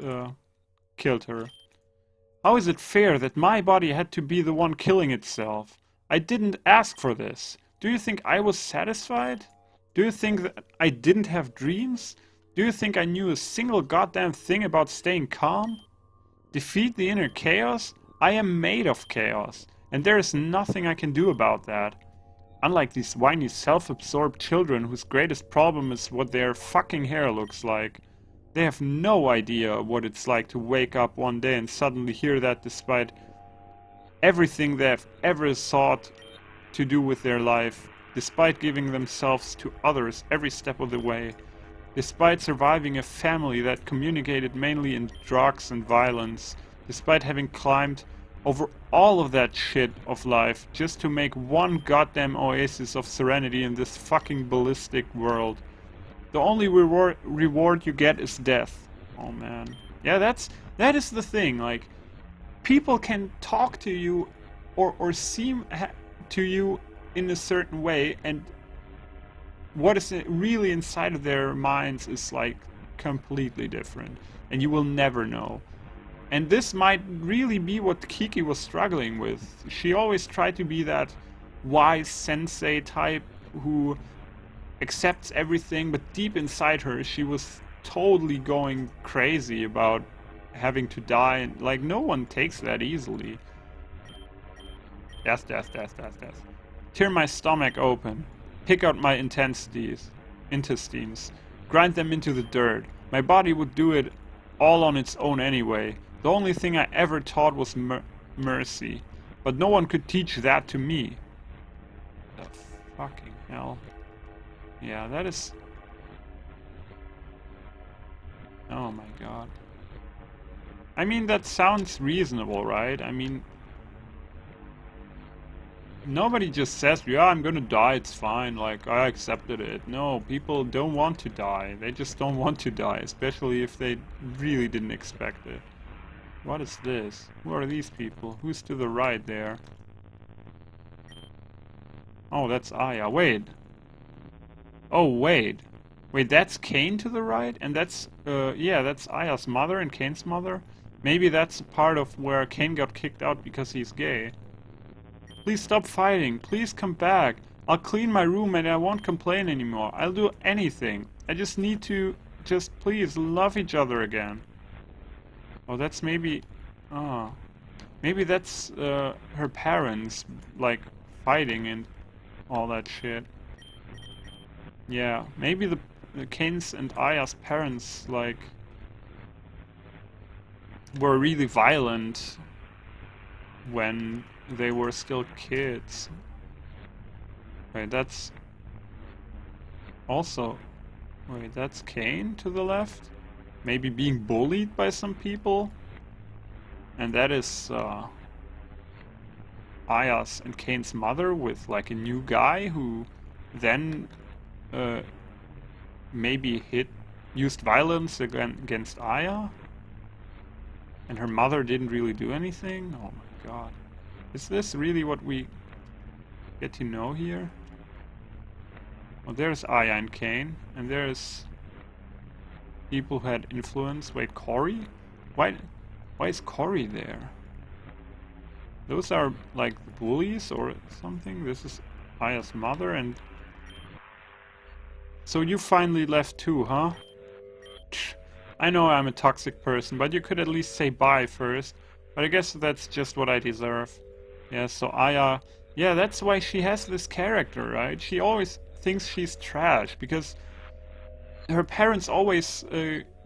killed her. How is it fair that my body had to be the one killing itself? I didn't ask for this. Do you think I was satisfied? Do you think that I didn't have dreams? Do you think I knew a single goddamn thing about staying calm? Defeat the inner chaos? I am made of chaos, and there is nothing I can do about that. Unlike these whiny self-absorbed children whose greatest problem is what their fucking hair looks like. They have no idea what it's like to wake up one day and suddenly hear that despite everything they've ever sought to do with their life, despite giving themselves to others every step of the way, despite surviving a family that communicated mainly in drugs and violence, despite having climbed over all of that shit of life just to make one goddamn oasis of serenity in this fucking ballistic world. The only reward you get is death. Oh man. Yeah, that is the thing. Like, people can talk to you or seem to you in a certain way, and what is really inside of their minds is like completely different, and you will never know. And this might really be what Kiki was struggling with. She always tried to be that wise sensei type who accepts everything, but deep inside her she was totally going crazy about having to die, and like no one takes that easily. Death, death, death, death, death. Tear my stomach open. Pick out my intestines. Grind them into the dirt. My body would do it all on its own anyway. The only thing I ever taught was mercy. But no one could teach that to me. The fucking hell. Yeah, that is... Oh my god. I mean, that sounds reasonable, right? I mean... Nobody just says, yeah, I'm gonna die, it's fine, like, I accepted it. No, people don't want to die. They just don't want to die, especially if they really didn't expect it. What is this? Who are these people? Who's to the right there? Oh, that's Aya. Wait. Oh, wait. Wait, that's Kane to the right? And that's, yeah, that's Aya's mother and Kane's mother? Maybe that's part of where Kane got kicked out because he's gay. Please stop fighting. Please come back. I'll clean my room and I won't complain anymore. I'll do anything. I just need to just please love each other again. Oh, that's maybe... Oh. Maybe that's her parents, like, fighting and all that shit. Yeah, maybe the Kane's and Aya's parents, like, were really violent when they were still kids. Wait, that's... Also... Wait, that's Kane to the left? Maybe being bullied by some people? And that is Aya's and Kane's mother with like a new guy who then maybe used violence against Aya? And her mother didn't really do anything? Oh my god. Is this really what we get to know here? Well, there's Aya and Kane, and there's people who had influence. Wait, Cory? Why is Cory there? Those are like bullies or something? This is Aya's mother, and... So you finally left too, huh? I know I'm a toxic person, but you could at least say bye first. But I guess that's just what I deserve. Yeah, so Aya... Yeah, that's why she has this character, right? She always thinks she's trash, because her parents always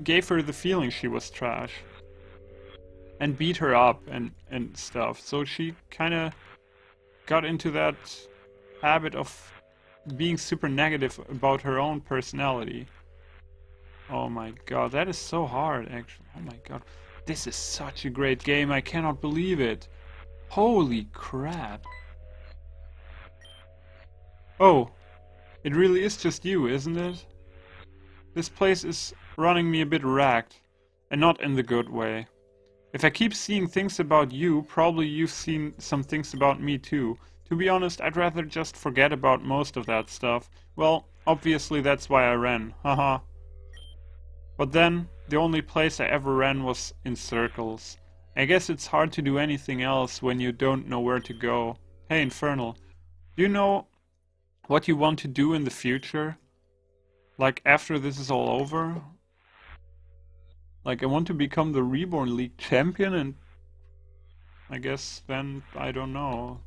gave her the feeling she was trash. And beat her up and stuff. So she kinda got into that habit of being super negative about her own personality. Oh my god, that is so hard, actually. Oh my god. This is such a great game, I cannot believe it. Holy crap. Oh, it really is just you, isn't it? This place is running me a bit ragged, and not in the good way. If I keep seeing things about you, probably you've seen some things about me too. To be honest, I'd rather just forget about most of that stuff. Well, obviously that's why I ran, haha. But then, the only place I ever ran was in circles. I guess it's hard to do anything else when you don't know where to go. Hey, Infernal, do you know what you want to do in the future? Like, after this is all over? Like, I want to become the Reborn League champion, and I guess then, I don't know.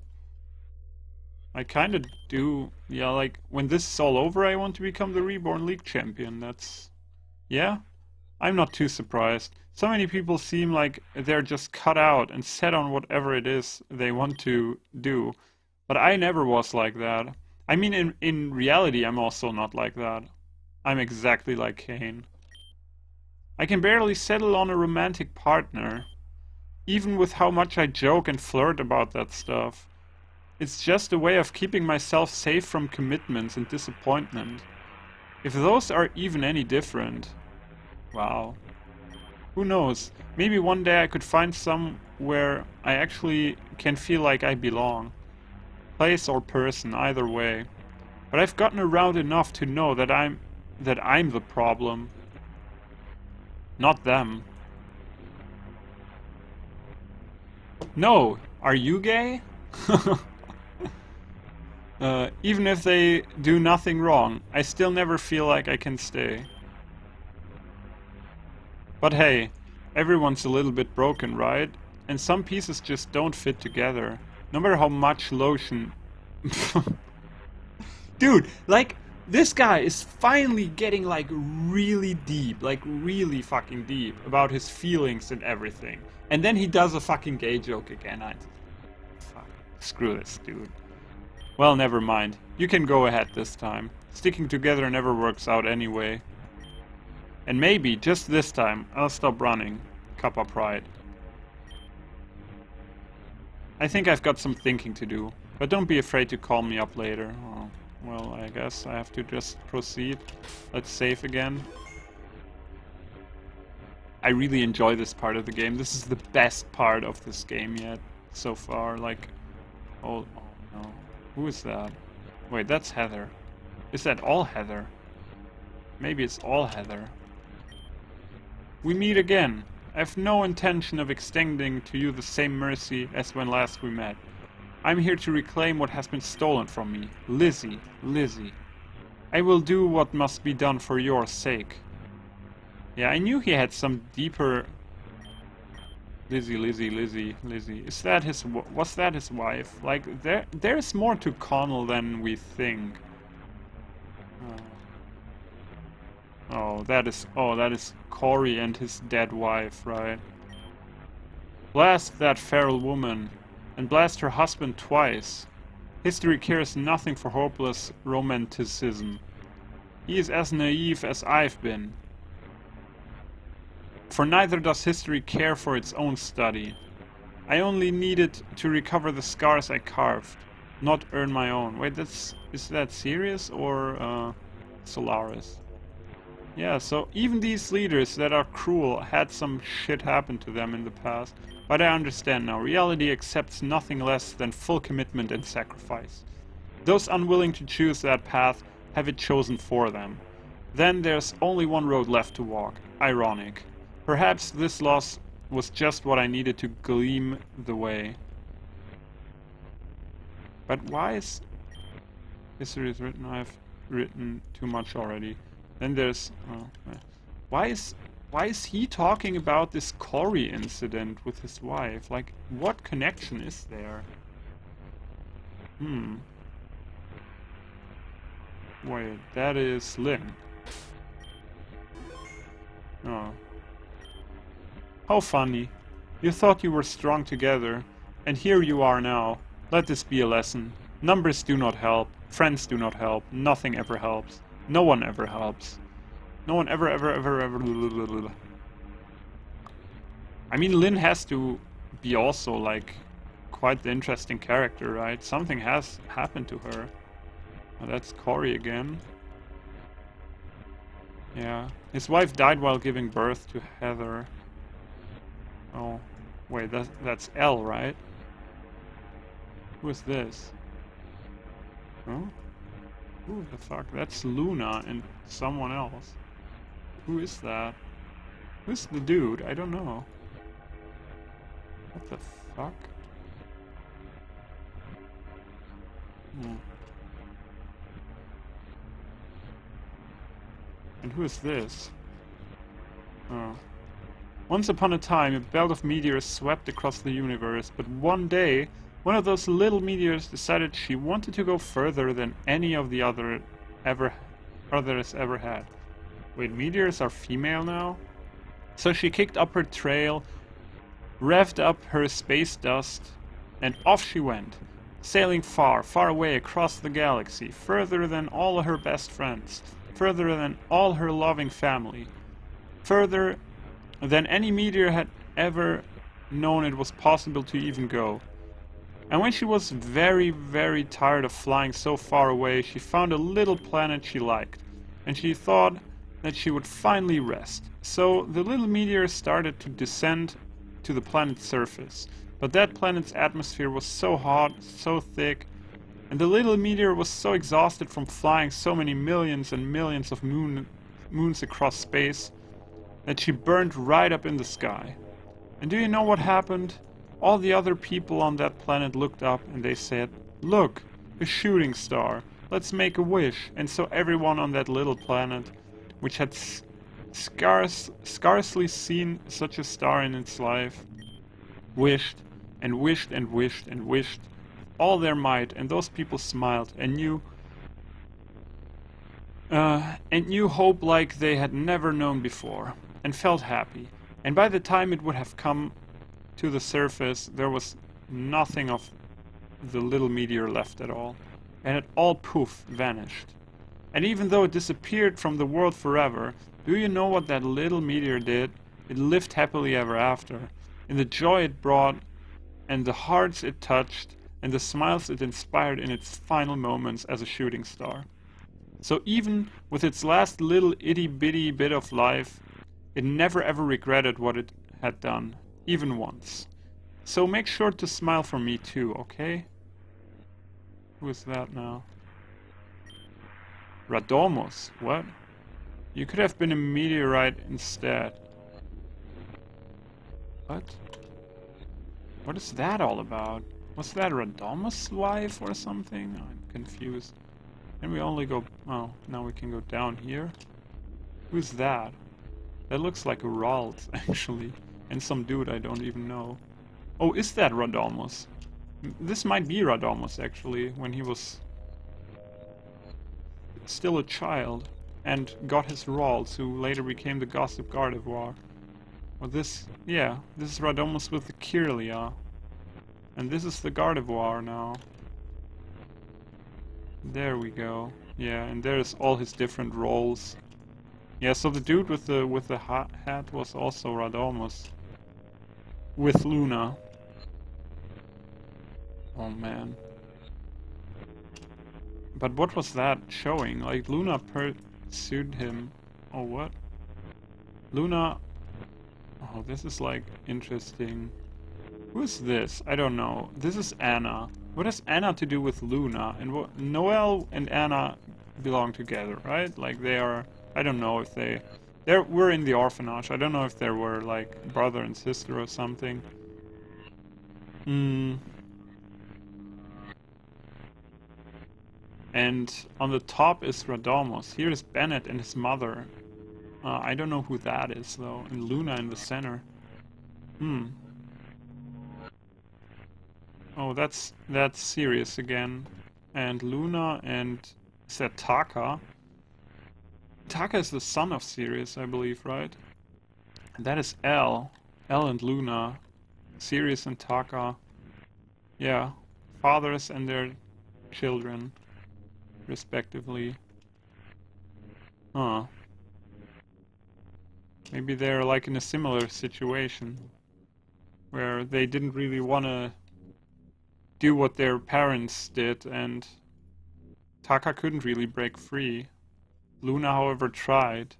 I kinda do, yeah, like, when this is all over, I want to become the Reborn League champion. That's, yeah, I'm not too surprised. So many people seem like they're just cut out and set on whatever it is they want to do. But I never was like that. I mean, in reality, I'm also not like that. I'm exactly like Kane. I can barely settle on a romantic partner, even with how much I joke and flirt about that stuff. It's just a way of keeping myself safe from commitments and disappointment. If those are even any different. Wow. Who knows? Maybe one day I could find somewhere I actually can feel like I belong. Place or person, either way. But I've gotten around enough to know that I'm the problem. Not them. No, are you gay? Even if they do nothing wrong, I still never feel like I can stay. But hey, everyone's a little bit broken, right? And some pieces just don't fit together. No matter how much lotion... Dude, like, this guy is finally getting, like, really deep, like, really fucking deep about his feelings and everything. And then he does a fucking gay joke again. Fuck, screw this dude. Well, never mind. You can go ahead this time. Sticking together never works out anyway. And maybe, just this time, I'll stop running. Kappa Pride. I think I've got some thinking to do. But don't be afraid to call me up later. Oh, well, I guess I have to just proceed. Let's save again. I really enjoy this part of the game. This is the best part of this game yet so far. Like, oh no. Who is that? Wait, that's Heather. Is that all Heather? Maybe it's all Heather. We meet again. I have no intention of extending to you the same mercy as when last we met. I'm here to reclaim what has been stolen from me. Lizzie, Lizzie. I will do what must be done for your sake. Yeah, I knew he had some deeper... Lizzie. Is that his... Was that his wife? Like, there's more to Connell than we think. Oh, that is Corey and his dead wife, right? Blast that feral woman, and blast her husband twice. History cares nothing for hopeless romanticism. He is as naive as I've been. For neither does history care for its own study. I only needed to recover the scars I carved, not earn my own. Wait, is that Sirius or Solaris? Yeah, so even these leaders that are cruel had some shit happen to them in the past. But I understand now, reality accepts nothing less than full commitment and sacrifice. Those unwilling to choose that path have it chosen for them. Then there's only one road left to walk. Ironic. Perhaps this loss was just what I needed to gleam the way. But why is... History is written, I've written too much already. Then there's... Why is he talking about this Corey incident with his wife? Like, what connection is there? Wait, that is Lynn. Oh. How funny. You thought you were strong together, and here you are now. Let this be a lesson. Numbers do not help. Friends do not help. Nothing ever helps. No one ever helps. No one ever. I mean, Lynn has to be also, like, quite the interesting character, right? Something has happened to her. Oh, that's Corey again. Yeah. His wife died while giving birth to Heather. Oh, wait, that's Elle, right? Who is this? Oh? Who the fuck? That's Luna and someone else. Who is that? Who's the dude? I don't know. What the fuck? Hmm. And who is this? Oh. Once upon a time, a belt of meteors swept across the universe, but one day, one of those little meteors decided she wanted to go further than any of the others ever had. Wait, meteors are female now? So she kicked up her trail, revved up her space dust, and off she went, sailing far, far away across the galaxy, further than all her best friends, further than all her loving family, further than any meteor had ever known it was possible to even go. And when she was very, very tired of flying so far away, she found a little planet she liked, and she thought that she would finally rest. So the little meteor started to descend to the planet's surface, but that planet's atmosphere was so hot, so thick, and the little meteor was so exhausted from flying so many millions and millions of moons across space that she burned right up in the sky. And do you know what happened? All the other people on that planet looked up and they said, "Look, a shooting star. Let's make a wish." And so everyone on that little planet, which had scarcely seen such a star in its life, wished and wished and wished and wished all their might, and those people smiled and knew hope like they had never known before, and felt happy. And by the time it would have come to the surface, there was nothing of the little meteor left at all, and it all poof vanished. And even though it disappeared from the world forever, do you know what that little meteor did? It lived happily ever after, in the joy it brought, and the hearts it touched, and the smiles it inspired in its final moments as a shooting star. So even with its last little itty-bitty bit of life, it never ever regretted what it had done, even once. So make sure to smile for me too, okay? Who is that now? Radomus, what? You could have been a meteorite instead. What? What is that all about? Was that Radomus' wife or something? I'm confused. And we only go... Oh, now we can go down here. Who's that? That looks like a Ralt, actually. And some dude I don't even know. Oh, is that Radomus? This might be Radomus, actually, when he was still a child and got his Ralts, who later became the Gossip Gardevoir. Well, this... Yeah, this is Radomus with the Kirlia. And this is the Gardevoir now. There we go. Yeah, and there's all his different roles. Yeah, so the dude with the hat was also Radomus. With Luna. Oh man. But what was that showing? Like, Luna pursued him. Oh, what? Luna... Oh, this is like interesting. Who's this? I don't know. This is Anna. What has Anna to do with Luna? And what... Noelle and Anna belong together, right? Like, they are... I don't know if they... We're in the orphanage. I don't know if they were like brother and sister or something. And on the top is Radomus. Here is Bennett and his mother. I don't know who that is though. And Luna in the center. Oh, that's Sirius again. And Luna and... Is that Taka? Taka is the son of Sirius, I believe, right? And that is Elle. Elle and Luna. Sirius and Taka. Yeah. Fathers and their children, respectively. Huh. Maybe they're like in a similar situation. Where they didn't really want to do what their parents did, and Taka couldn't really break free. Luna, however, tried.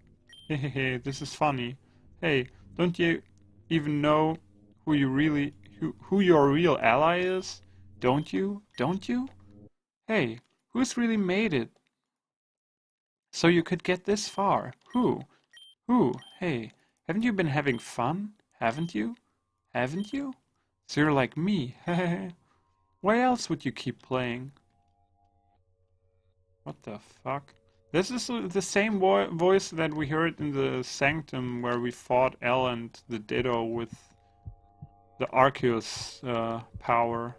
Hehehe, this is funny. Hey, don't you even know who who your real ally is? Don't you? Don't you? Hey, who's really made it so you could get this far? Who? Who? Hey, haven't you been having fun? Haven't you? Haven't you? So you're like me. Hehehe. Why else would you keep playing? What the fuck? This is the same voice that we heard in the Sanctum where we fought El and the Ditto with the Arceus power.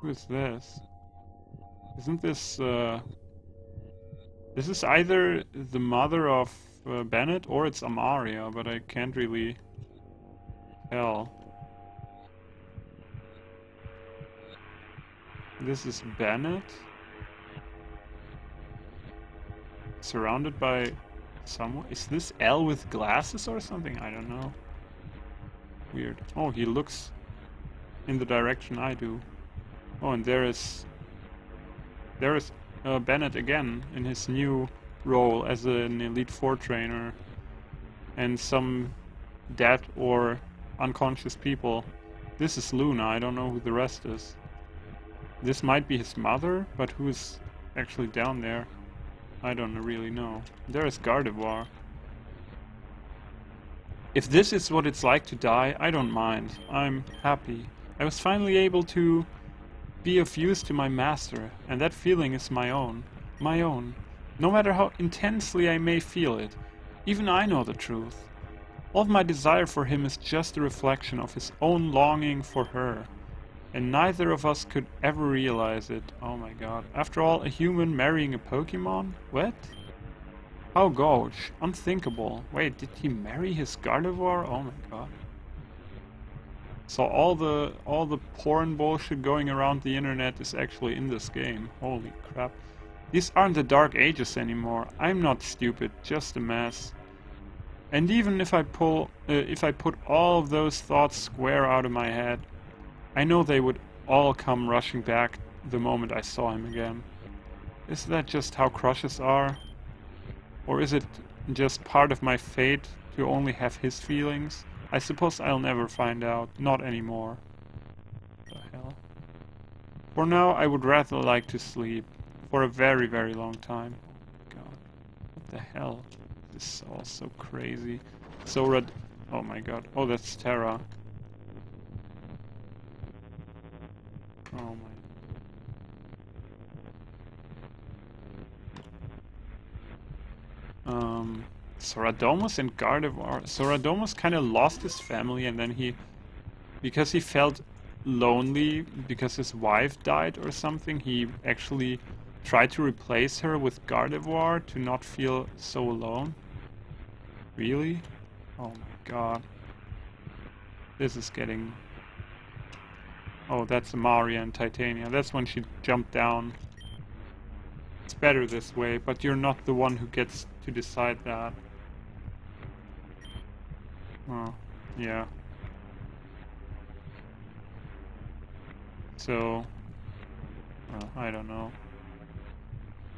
Who is this? Isn't this this is either the mother of Bennett or it's Amaria, but I can't really tell. This is Bennett? Surrounded by someone? Is this L with glasses or something? I don't know. Weird. Oh, he looks in the direction I do. Oh, and there is Bennett again in his new role as an Elite Four trainer, and some dead or unconscious people. This is Luna. I don't know who the rest is. This might be his mother, but who's actually down there? I don't really know. There is Gardevoir. If this is what it's like to die, I don't mind. I'm happy. I was finally able to be of use to my master, and that feeling is my own. My own. No matter how intensely I may feel it, even I know the truth. All of my desire for him is just a reflection of his own longing for her, and neither of us could ever realize it. Oh my god. After all, a human marrying a Pokemon? What? How gauche. Unthinkable. Wait, did he marry his Gardevoir? Oh my god. So all the porn bullshit going around the internet is actually in this game. Holy crap. These aren't the Dark Ages anymore. I'm not stupid, just a mess. And even if I put all of those thoughts square out of my head, I know they would all come rushing back the moment I saw him again. Is that just how crushes are? Or is it just part of my fate to only have his feelings? I suppose I'll never find out. Not anymore. What the hell? For now, I would rather like to sleep. For a very, very long time. Oh my god. What the hell? This is all so crazy. So red. Oh my god. Oh, that's Terra. Oh my. Soradomus and Gardevoir. Soradomus kind of lost his family, and then because he felt lonely because his wife died or something, he actually tried to replace her with Gardevoir to not feel so alone. Really? Oh my god. This is getting... Oh, that's Amaria and Titania. That's when she jumped down. It's better this way, but you're not the one who gets to decide that. Oh, yeah. So... well, I don't know.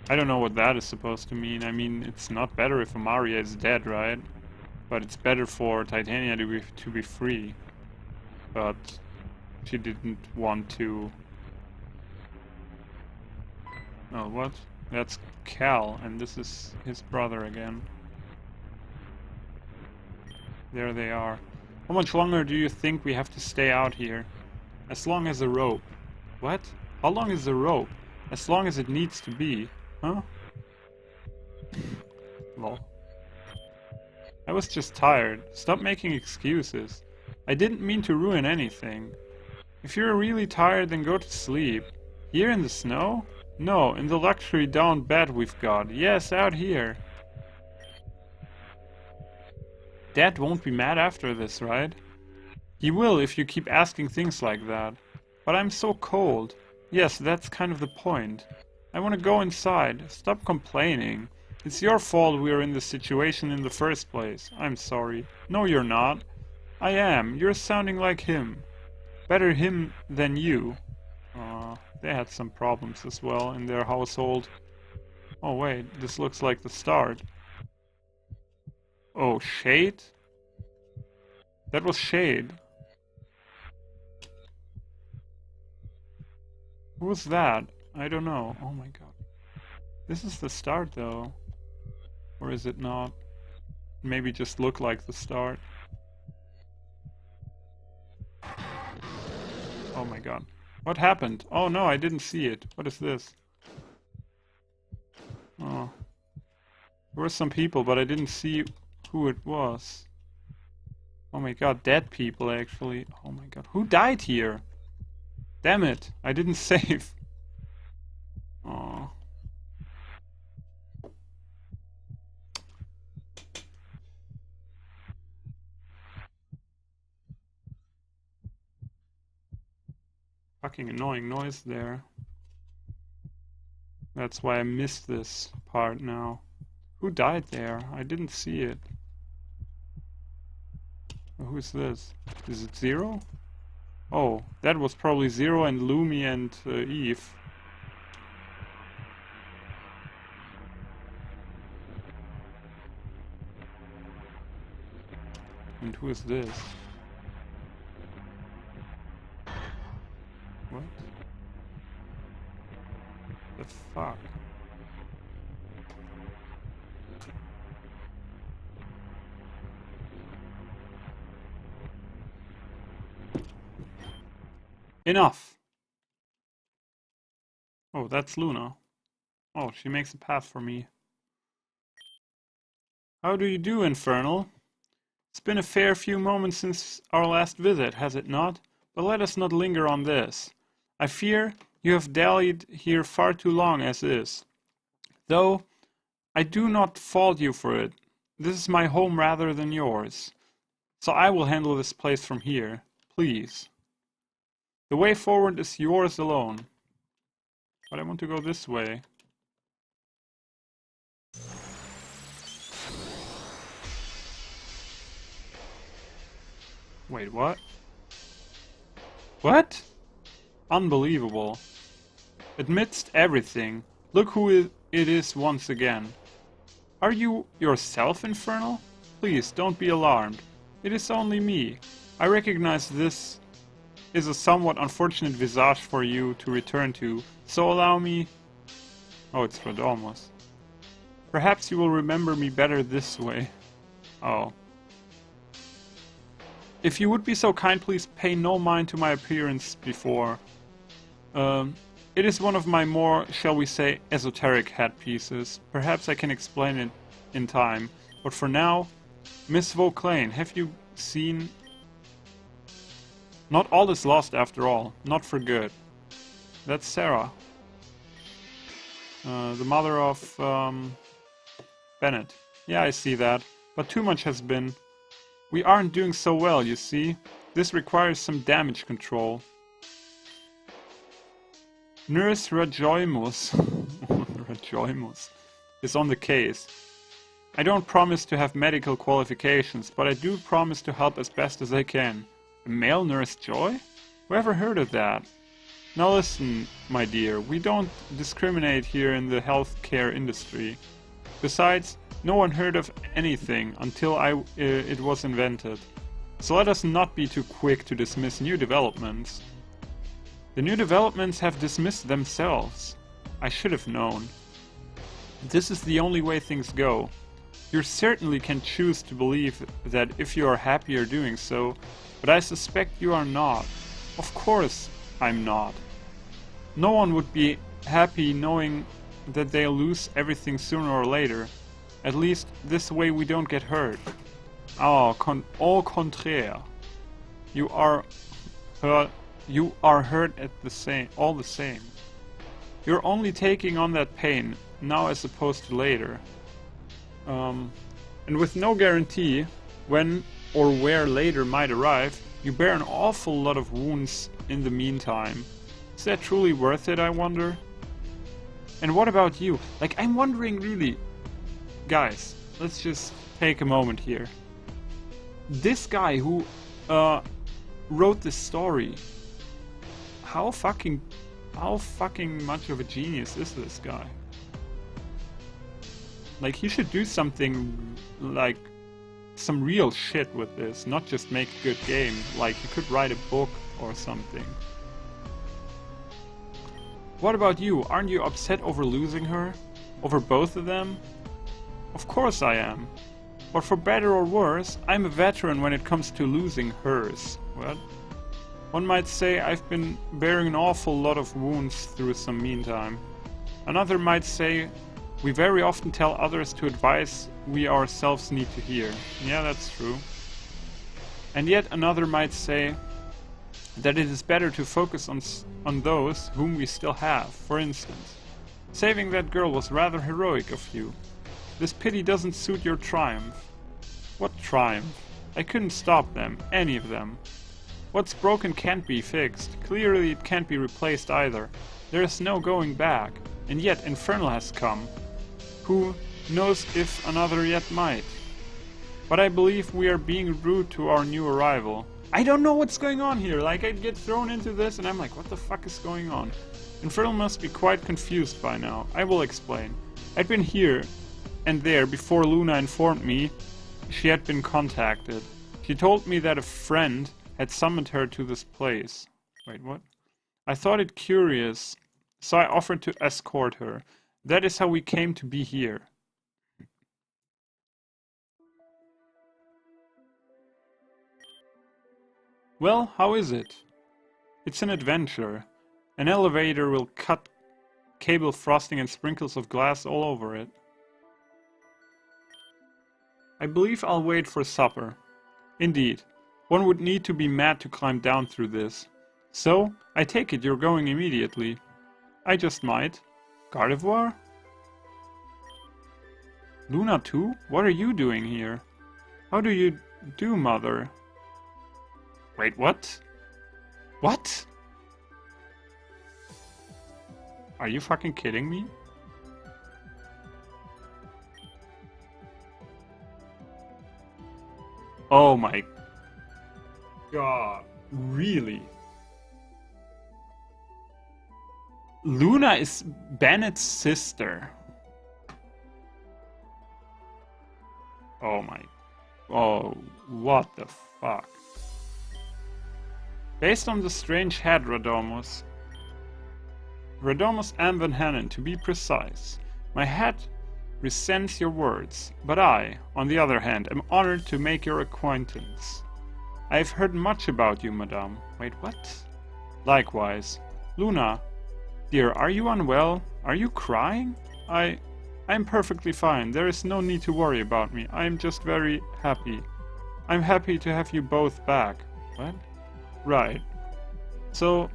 I don't know what that is supposed to mean. I mean, it's not better if Amaria is dead, right? But it's better for Titania to be free. But she didn't want to... Oh, what? That's Cal, and this is his brother again. There they are. How much longer do you think we have to stay out here? As long as a rope. What? How long is the rope? As long as it needs to be. Huh? Lol. I was just tired. Stop making excuses. I didn't mean to ruin anything. If you're really tired, then go to sleep. Here in the snow? No, in the luxury down bed we've got. Yes, out here. Dad won't be mad after this, right? He will if you keep asking things like that. But I'm so cold. Yes, that's kind of the point. I want to go inside. Stop complaining. It's your fault we're in this situation in the first place. I'm sorry. No, you're not. I am. You're sounding like him. Better him than you. They had some problems as well in their household. Oh wait, this looks like the start. Oh, Shade? That was Shade. Who was that? I don't know. Oh my god. This is the start though. Or is it not? Maybe just look like the start. Oh my god. What happened? Oh no, I didn't see it. What is this? Oh. There were some people, but I didn't see who it was. Oh my god, dead people actually. Oh my god. Who died here? Damn it, I didn't save. Oh. Fucking annoying noise there. That's why I missed this part now. Who died there? I didn't see it. Who's this? Is it Zero? Oh, that was probably Zero and Lumi and Eve. And who is this? What? The fuck? Enough! Oh, that's Luna. Oh, she makes a path for me. How do you do, Infernal? It's been a fair few moments since our last visit, has it not? But let us not linger on this. I fear you have dallied here far too long as is. Though I do not fault you for it. This is my home rather than yours. So I will handle this place from here. Please. The way forward is yours alone. But I want to go this way. Wait, what? What? Unbelievable. Amidst everything, look who it is once again. Are you yourself, Infernal? Please, don't be alarmed. It is only me. I recognize this is a somewhat unfortunate visage for you to return to, so allow me... Oh, it's Radomos. Perhaps you will remember me better this way. Oh. If you would be so kind, please pay no mind to my appearance before. It is one of my more, shall we say, esoteric headpieces. Perhaps I can explain it in time. But for now, Miss Vauclain, have you seen... Not all is lost after all. Not for good. That's Sarah. The mother of Bennett. Yeah, I see that. But too much has been... We aren't doing so well, you see. This requires some damage control. Nurse Rajoimus Rajoimus is on the case. I don't promise to have medical qualifications, but I do promise to help as best as I can. A male Nurse Joy? Who ever heard of that? Now listen, my dear, we don't discriminate here in the healthcare industry. Besides, no one heard of anything until it was invented. So let us not be too quick to dismiss new developments. The new developments have dismissed themselves. I should have known. This is the only way things go. You certainly can choose to believe that if you are happier doing so, but I suspect you are not. Of course I'm not. No one would be happy knowing that they'll lose everything sooner or later. At least this way we don't get hurt. Oh, au contraire. You are hurt at all the same. You're only taking on that pain now as opposed to later. And with no guarantee when or where later might arrive, you bear an awful lot of wounds in the meantime. Is that truly worth it, I wonder? And what about you? Like, I'm wondering really, guys, let's just take a moment here. This guy who wrote this story, how fucking much of a genius is this guy? Like, he should do something like some real shit with this, not just make a good game. Like, he could write a book or something. What about you? Aren't you upset over losing her? Over both of them? Of course I am. But for better or worse, I'm a veteran when it comes to losing hers. What? One might say I've been bearing an awful lot of wounds through some meantime. Another might say we very often tell others to advise we ourselves need to hear. Yeah, that's true. And yet another might say that it is better to focus on those whom we still have. For instance, saving that girl was rather heroic of you. This pity doesn't suit your triumph. What triumph? I couldn't stop them, any of them. What's broken can't be fixed. Clearly it can't be replaced either. There is no going back. And yet Infernal has come. Who knows if another yet might? But I believe we are being rude to our new arrival. I don't know what's going on here. Like, I get thrown into this and I'm like, what the fuck is going on? Infernal must be quite confused by now. I will explain. I'd been here and there before Luna informed me she had been contacted. She told me that a friend had summoned her to this place. Wait, what? I thought it curious, so I offered to escort her. That is how we came to be here. Well, how is it? It's an adventure. An elevator will cut cable frosting and sprinkles of glass all over it. I believe I'll wait for supper. Indeed, one would need to be mad to climb down through this. So, I take it you're going immediately. I just might. Gardevoir? Luna too? What are you doing here? How do you do, Mother? Wait, what? What? Are you fucking kidding me? Oh my god, really? Luna is Bennett's sister. Oh my... Oh, what the fuck? Based on the strange head, Radomus and Van Hanen, to be precise. My head resents your words, but I, on the other hand, am honored to make your acquaintance. I have heard much about you, madame. Wait, what? Likewise. Luna, dear, are you unwell? Are you crying? I'm perfectly fine. There is no need to worry about me. I am just very happy. I'm happy to have you both back. What? Right. So...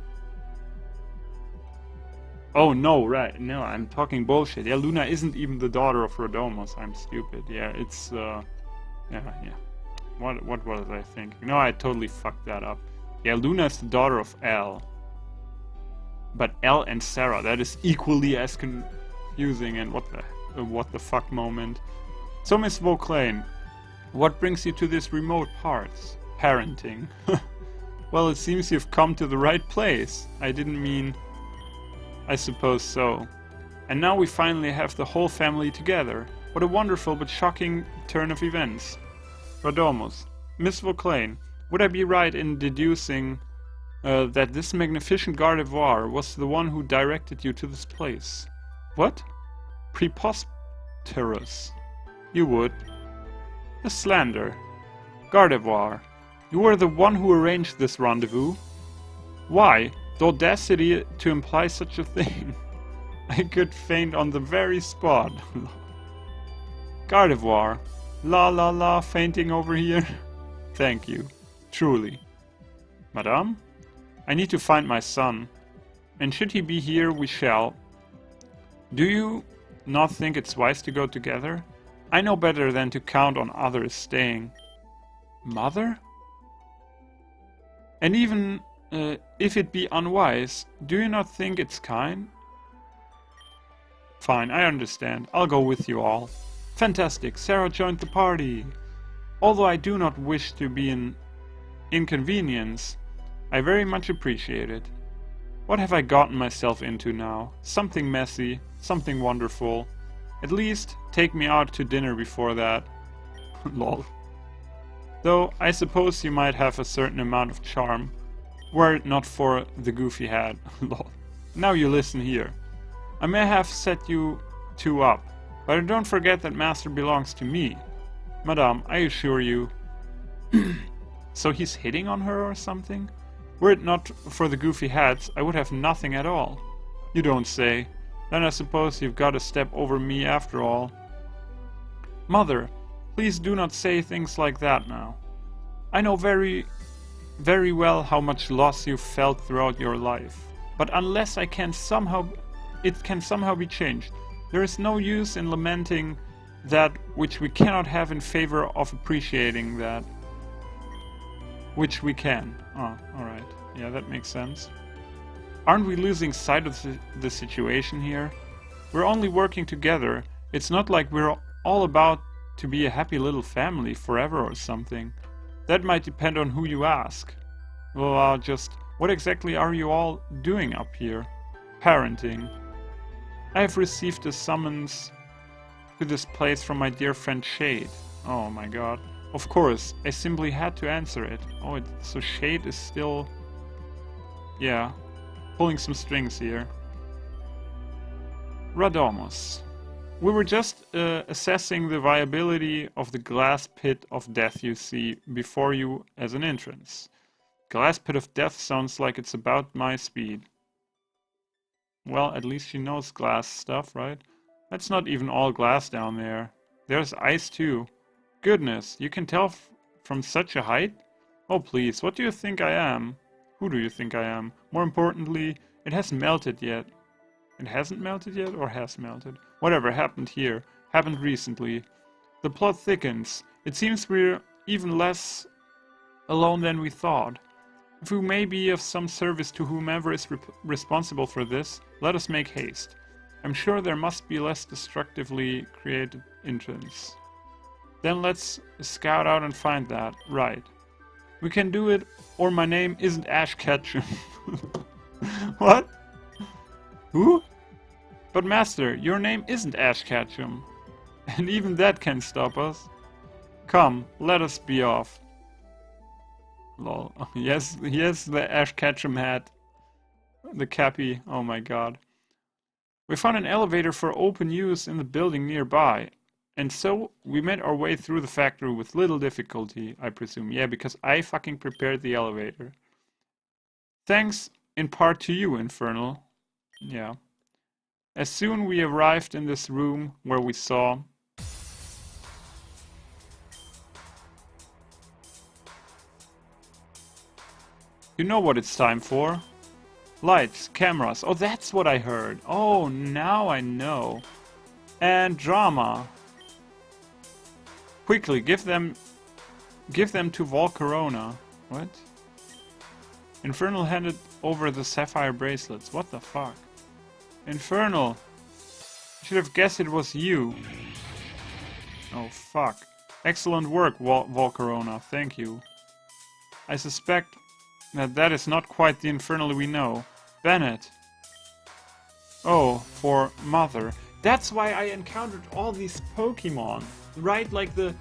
Oh no, right. No, I'm talking bullshit. Yeah, Luna isn't even the daughter of Rhodomos. I'm stupid. Yeah, it's yeah. What was I thinking? No, I totally fucked that up. Yeah, Luna is the daughter of Elle. But Elle and Sarah, that is equally as confusing and what the fuck moment. So Miss Vauclain, what brings you to this remote parts? Parenting. Well, it seems you've come to the right place. I didn't mean... I suppose so. And now we finally have the whole family together. What a wonderful but shocking turn of events. Rhodomos, Miss Vauclain, would I be right in deducing that this magnificent Gardevoir was the one who directed you to this place? What? Preposterous. You would. A slander. Gardevoir, you were the one who arranged this rendezvous. Why? The audacity to imply such a thing. I could faint on the very spot. Gardevoir. La la la, fainting over here. Thank you. Truly. Madame? I need to find my son. And should he be here, we shall. Do you not think it's wise to go together? I know better than to count on others staying. Mother? And even... if it be unwise, do you not think it's kind? Fine, I understand. I'll go with you all. Fantastic, Sarah joined the party. Although I do not wish to be an inconvenience, I very much appreciate it. What have I gotten myself into now? Something messy, something wonderful. At least, take me out to dinner before that. Lol. Though, I suppose you might have a certain amount of charm, were it not for the goofy hat. Lol. Now you listen here. I may have set you two up, but don't forget that master belongs to me. Madame, I assure you... So he's hitting on her or something? Were it not for the goofy hats, I would have nothing at all. You don't say. Then I suppose you've got to step over me after all. Mother, please do not say things like that now. I know very well how much loss you've felt throughout your life. But unless it can somehow be changed, there is no use in lamenting that which we cannot have in favor of appreciating that which we can. Oh, alright. Yeah, that makes sense. Aren't we losing sight of the situation here? We're only working together. It's not like we're all about to be a happy little family forever or something. That might depend on who you ask. Well, just what exactly are you all doing up here? Parenting. I have received a summons to this place from my dear friend Shade. Oh my god. Of course, I simply had to answer it. Oh, so Shade is still... Yeah, pulling some strings here. Radomos. We were just assessing the viability of the glass pit of death you see before you as an entrance. Glass pit of death sounds like it's about my speed. Well, at least she knows glass stuff, right? That's not even all glass down there. There's ice too. Goodness, you can tell from such a height? Oh please, what do you think I am? Who do you think I am? More importantly, it hasn't melted yet. It hasn't melted yet, or has melted? Whatever happened here, happened recently. The plot thickens. It seems we're even less alone than we thought. If we may be of some service to whomever is responsible for this, let us make haste. I'm sure there must be less destructively created entrance. Then let's scout out and find that. Right. We can do it, or my name isn't Ash Ketchum. What? Who? But Master, your name isn't Ash Ketchum. And even that can't stop us. Come, let us be off. Lol. Yes, the Ash Ketchum hat. The cappy. Oh my god. We found an elevator for open use in the building nearby. And so, we made our way through the factory with little difficulty, I presume. Yeah, because I fucking prepared the elevator. Thanks, in part to you, Infernal. Yeah. As soon we arrived in this room where we saw... You know what it's time for? Lights, cameras. Oh, that's what I heard. Oh, now I know. And drama. Quickly, give them to Volcarona. What? Infernal handed over the sapphire bracelets. What the fuck? Infernal! I should have guessed it was you. Oh fuck. Excellent work, Volcarona. Thank you. I suspect that is not quite the Infernal we know. Bennett. Oh, for Mother. That's why I encountered all these Pokemon. Right, like the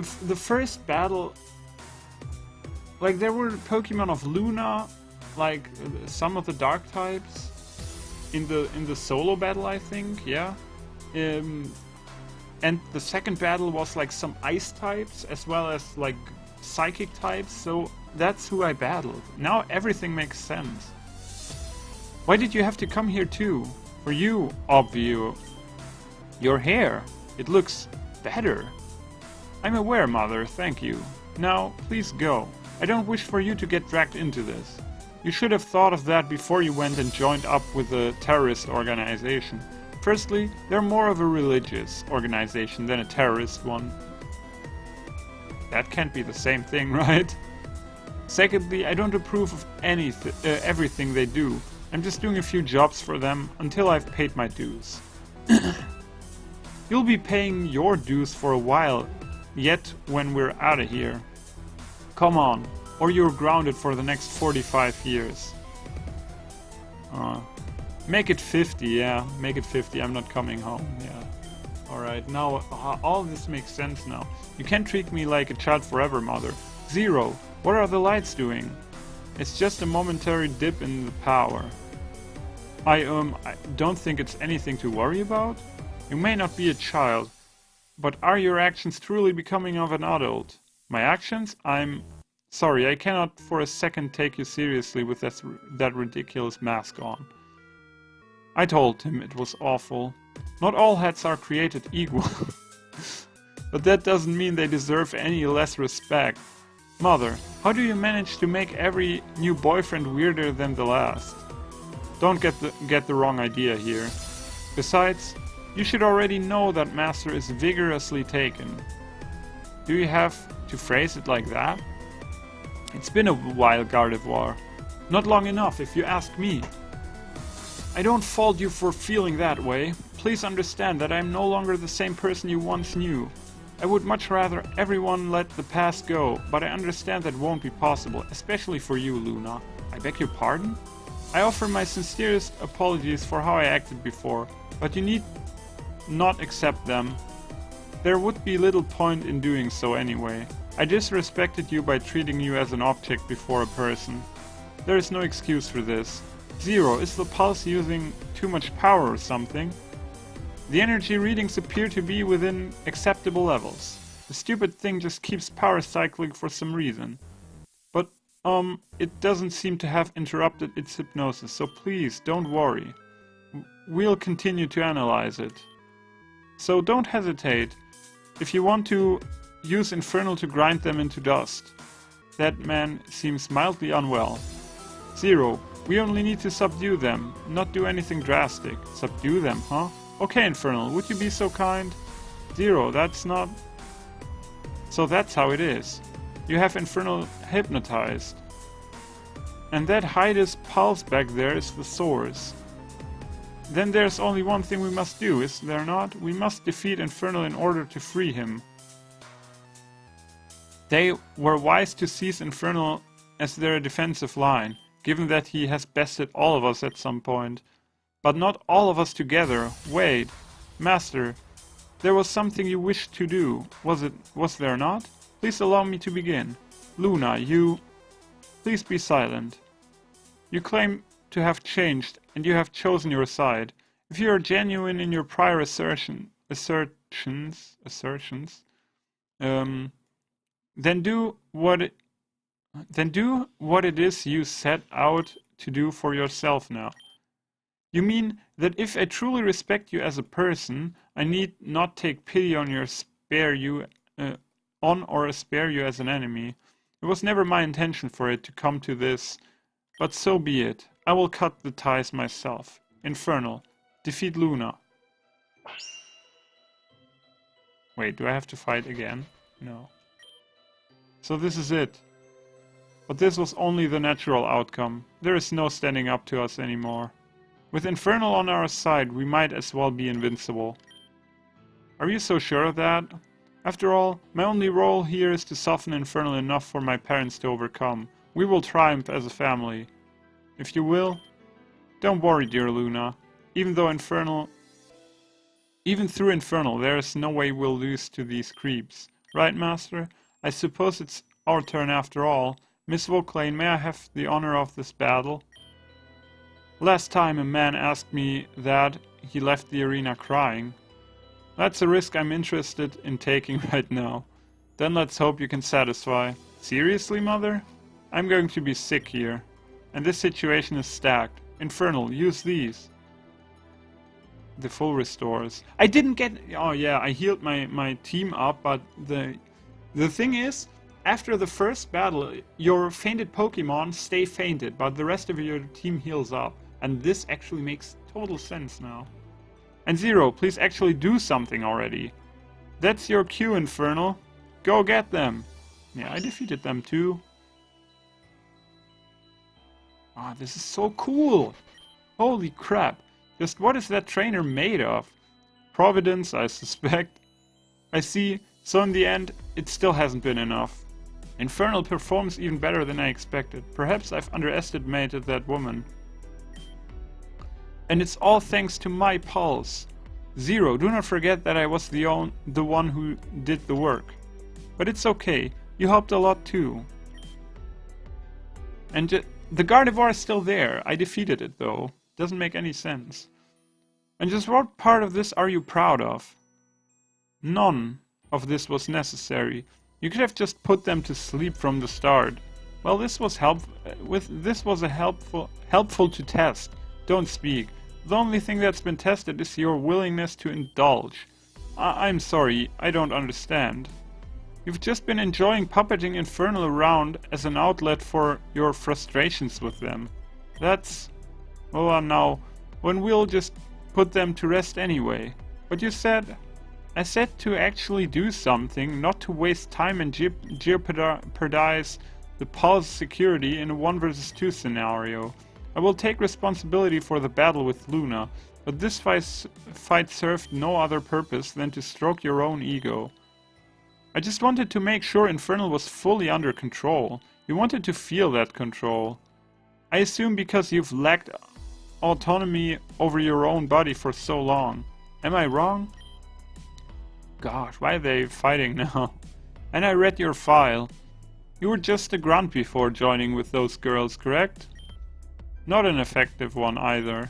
first battle, like there were Pokemon of Luna, like some of the Dark types in the solo battle, I think, yeah. And the second battle was like some Ice types as well as like Psychic types. So that's who I battled. Now everything makes sense. Why did you have to come here too? For you, Obvio. Your hair, it looks better. I'm aware, Mother, thank you. Now, please go. I don't wish for you to get dragged into this. You should have thought of that before you went and joined up with a terrorist organization. Firstly, they're more of a religious organization than a terrorist one. That can't be the same thing, right? Secondly, I don't approve of everything they do. I'm just doing a few jobs for them until I've paid my dues. You'll be paying your dues for a while yet when we're out of here. Come on, or you're grounded for the next 45 years. Make it 50, yeah, make it 50, I'm not coming home, yeah. Alright, now all this makes sense now. You can't treat me like a child forever, Mother. Zero, what are the lights doing? It's just a momentary dip in the power. I don't think it's anything to worry about. You may not be a child, but are your actions truly becoming of an adult? My actions? I'm sorry, I cannot for a second take you seriously with that ridiculous mask on. I told him it was awful. Not all heads are created equal. But that doesn't mean they deserve any less respect. Mother, how do you manage to make every new boyfriend weirder than the last? Don't get the wrong idea here. Besides, you should already know that Master is vigorously taken. Do you have to phrase it like that? It's been a while, Gardevoir. Not long enough, if you ask me. I don't fault you for feeling that way. Please understand that I am no longer the same person you once knew. I would much rather everyone let the past go, but I understand that won't be possible, especially for you, Luna. I beg your pardon? I offer my sincerest apologies for how I acted before, but you need not accept them. There would be little point in doing so anyway. I disrespected you by treating you as an object before a person. There is no excuse for this. Zero, is the pulse using too much power or something? The energy readings appear to be within acceptable levels. The stupid thing just keeps power cycling for some reason. But, it doesn't seem to have interrupted its hypnosis, so please, don't worry. We'll continue to analyze it. So don't hesitate. If you want to, use Infernal to grind them into dust. That man seems mildly unwell. Zero, we only need to subdue them, not do anything drastic. Subdue them, huh? Okay, Infernal, would you be so kind? Zero, that's not... So that's how it is. You have Infernal hypnotized. And that Hyda's pulse back there is the source. Then there's only one thing we must do, is there not? We must defeat Infernal in order to free him. They were wise to seize Infernal as their defensive line, given that he has bested all of us at some point. But not all of us together. Wait, Master, there was something you wished to do. Was there not? Please allow me to begin. Luna, you... Please be silent. You claim to have changed, and you have chosen your side. If you are genuine in your prior assertions, then do what it is you set out to do for yourself now. You mean that if I truly respect you as a person, I need not take pity on or spare you as an enemy. It was never my intention for it to come to this, but so be it. I will cut the ties myself. Infernal, defeat Luna. Wait, do I have to fight again? No. So this is it. But this was only the natural outcome. There is no standing up to us anymore. With Infernal on our side, we might as well be invincible. Are you so sure of that? After all, my only role here is to soften Infernal enough for my parents to overcome. We will triumph as a family. If you will. Don't worry, dear Luna. Even through Infernal, there is no way we'll lose to these creeps. Right, Master? I suppose it's our turn after all. Miss Vauclain, may I have the honor of this battle? Last time a man asked me that, he left the arena crying. That's a risk I'm interested in taking right now. Then let's hope you can satisfy. Seriously, Mother? I'm going to be sick here. And this situation is stacked. Infernal, use these. The full restores. I didn't get... Oh yeah, I healed my team up, but the thing is, after the first battle, your fainted Pokemon stay fainted, but the rest of your team heals up. And this actually makes total sense now. And Zero, please actually do something already. That's your cue, Infernal. Go get them. Yeah, I defeated them too. Ah, this is so cool. Holy crap. Just what is that trainer made of? Providence, I suspect. I see, so in the end, it still hasn't been enough. Infernal performs even better than I expected. Perhaps I've underestimated that woman. And it's all thanks to my pulse. Zero, do not forget that I was the one who did the work. But it's okay, you helped a lot too. And the Gardevoir is still there. I defeated it though. Doesn't make any sense. And just what part of this are you proud of? None of this was necessary. You could have just put them to sleep from the start. Well, this was helpful to test. Don't speak. The only thing that's been tested is your willingness to indulge. I'm sorry, I don't understand. You've just been enjoying puppeting Infernal around as an outlet for your frustrations with them. That's... well, now, when we'll just put them to rest anyway. But you said... I said to actually do something, not to waste time and jeopardize the Pulse security in a 1 versus 2 scenario. I will take responsibility for the battle with Luna, but this fight served no other purpose than to stroke your own ego. I just wanted to make sure Infernal was fully under control. You wanted to feel that control. I assume because you've lacked autonomy over your own body for so long. Am I wrong? Gosh, why are they fighting now? And I read your file. You were just a grunt before joining with those girls, correct? Not an effective one either.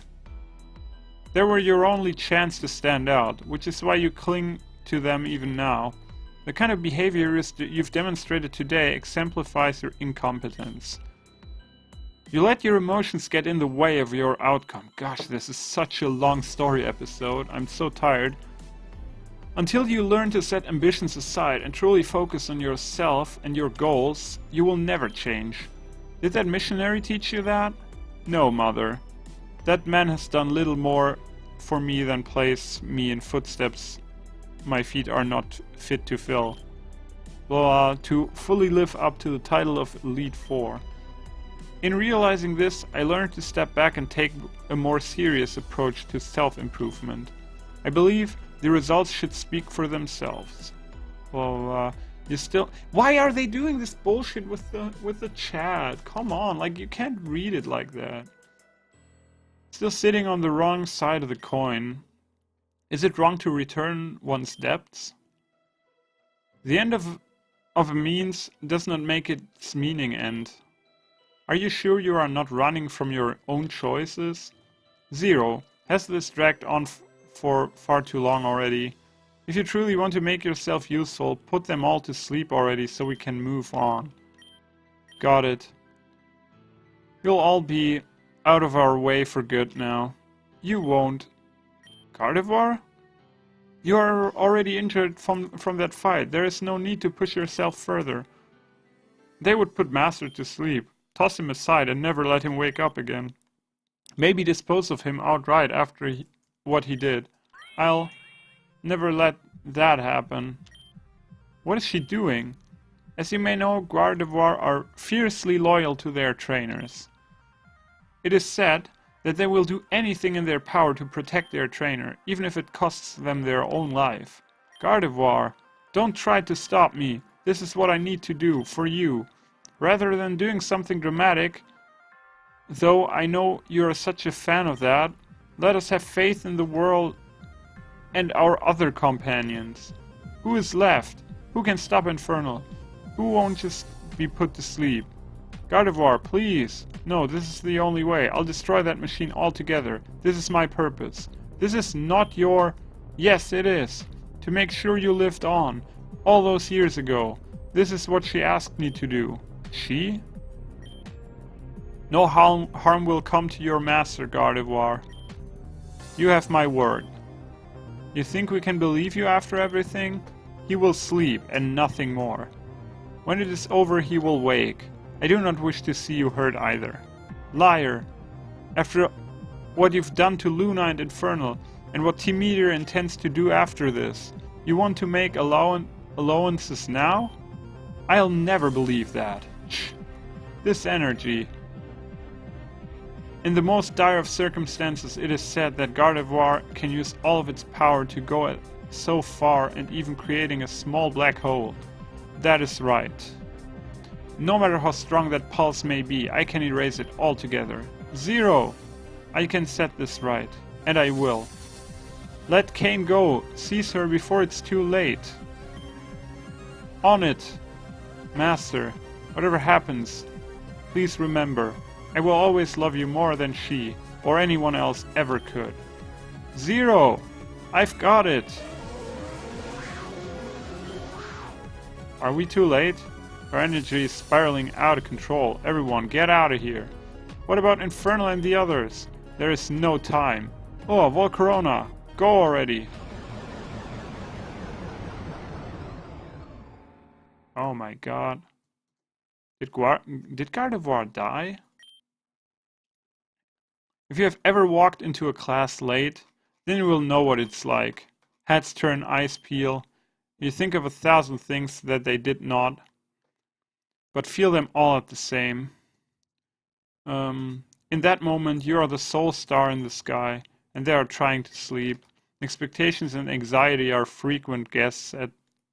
They were your only chance to stand out, which is why you cling to them even now. The kind of behavior you've demonstrated today exemplifies your incompetence. You let your emotions get in the way of your outcome. Gosh, this is such a long story episode. I'm so tired. Until you learn to set ambitions aside and truly focus on yourself and your goals, you will never change. Did that missionary teach you that? No, mother. That man has done little more for me than place me in footsteps my feet are not fit to fill. To fully live up to the title of Elite Four. In realizing this, I learned to step back and take a more serious approach to self-improvement. I believe the results should speak for themselves. You still... Why are they doing this bullshit with the chat? Come on, like, you can't read it like that. Still sitting on the wrong side of the coin. Is it wrong to return one's debts? The end of a means does not make its meaning end. Are you sure you are not running from your own choices? Zero. Has this dragged on for far too long already? If you truly want to make yourself useful, put them all to sleep already so we can move on. Got it. You'll all be out of our way for good now. You won't. Gardevoir? You are already injured from that fight. There is no need to push yourself further. They would put Master to sleep, toss him aside and never let him wake up again. Maybe dispose of him outright after what he did. I'll never let that happen. What is she doing? As you may know, Gardevoir are fiercely loyal to their trainers. It is said that they will do anything in their power to protect their trainer, even if it costs them their own life. Gardevoir, don't try to stop me. This is what I need to do, for you. Rather than doing something dramatic, though I know you are such a fan of that, let us have faith in the world and our other companions. Who is left? Who can stop Infernal? Who won't just be put to sleep? Gardevoir, please! No, this is the only way. I'll destroy that machine altogether. This is my purpose. This is not your... Yes, it is. To make sure you lived on. All those years ago. This is what she asked me to do. She? No harm will come to your master, Gardevoir. You have my word. You think we can believe you after everything? He will sleep and nothing more. When it is over, he will wake. I do not wish to see you hurt either. Liar! After what you've done to Luna and Infernal, and what Team Meteor intends to do after this, you want to make allowances now? I'll never believe that. This energy. In the most dire of circumstances, it is said that Gardevoir can use all of its power to go so far and even creating a small black hole. That is right. No matter how strong that pulse may be, I can erase it altogether. Zero! I can set this right. And I will. Let Kane go. Seize her before it's too late. On it. Master, whatever happens, please remember, I will always love you more than she or anyone else ever could. Zero! I've got it! Are we too late? Our energy is spiraling out of control. Everyone, get out of here. What about Infernal and the others? There is no time. Oh, Volcarona, go already. Oh my god. Did Gardevoir die? If you have ever walked into a class late, then you will know what it's like. Heads turn, eyes peel. You think of 1,000 things that they did not, but feel them all at the same. In that moment, you are the sole star in the sky, and they are trying to sleep. Expectations and anxiety are frequent guests at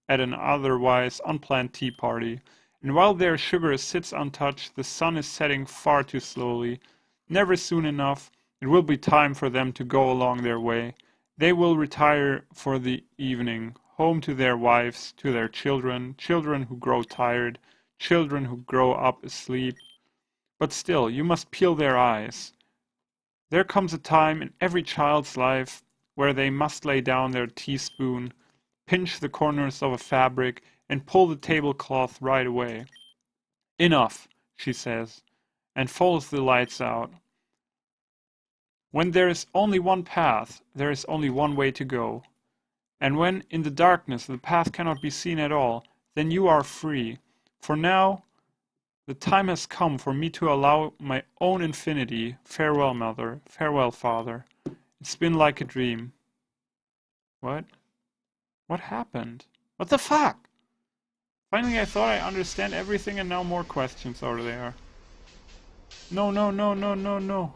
an otherwise unplanned tea party. And while their sugar sits untouched, the sun is setting far too slowly. Never soon enough, it will be time for them to go along their way. They will retire for the evening, home to their wives, to their children, children who grow tired, children who grow up asleep. But still, you must peel their eyes. There comes a time in every child's life where they must lay down their teaspoon, pinch the corners of a fabric, and pull the tablecloth right away. Enough, she says, and follows the lights out. When there is only one path, there is only one way to go. And when in the darkness the path cannot be seen at all, then you are free. For now, the time has come for me to allow my own infinity. Farewell, mother. Farewell, father. It's been like a dream. What? What happened? What the fuck? Finally, I thought I understand everything and now more questions are there. No, no, no, no, no, no.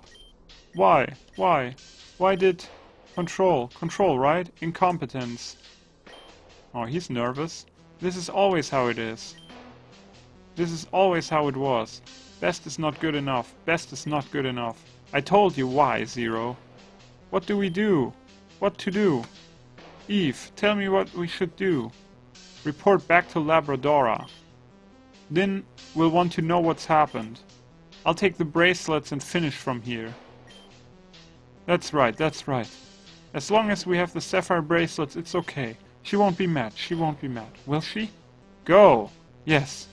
Why? Why? Why did... Control. Control, right? Incompetence. Oh, he's nervous. This is always how it is. This is always how it was. Best is not good enough. Best is not good enough. I told you why, Zero. What do we do? What to do? Eve, tell me what we should do. Report back to Labradora. Then we'll want to know what's happened. I'll take the bracelets and finish from here. That's right, that's right. As long as we have the sapphire bracelets, it's okay. She won't be mad, she won't be mad. Will she? Go! Yes.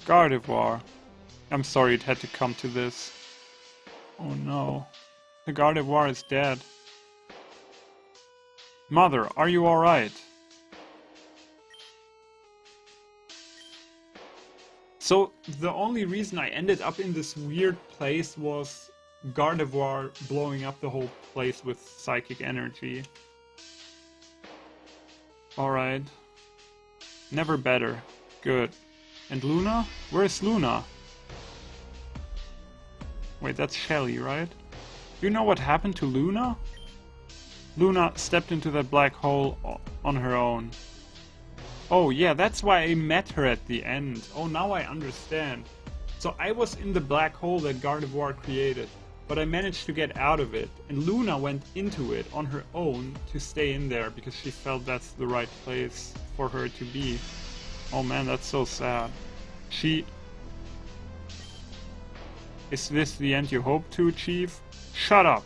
Gardevoir. I'm sorry it had to come to this. Oh no. The Gardevoir is dead. Mother, are you alright? So, the only reason I ended up in this weird place was Gardevoir blowing up the whole place with psychic energy. Alright. Never better. Good. And Luna? Where's Luna? Wait, that's Shelly, right? You know what happened to Luna? Luna stepped into that black hole on her own. Oh yeah, that's why I met her at the end. Oh, now I understand. So I was in the black hole that Gardevoir created, but I managed to get out of it, and Luna went into it on her own to stay in there because she felt that's the right place for her to be. Oh man, that's so sad. Is this the end you hope to achieve? Shut up!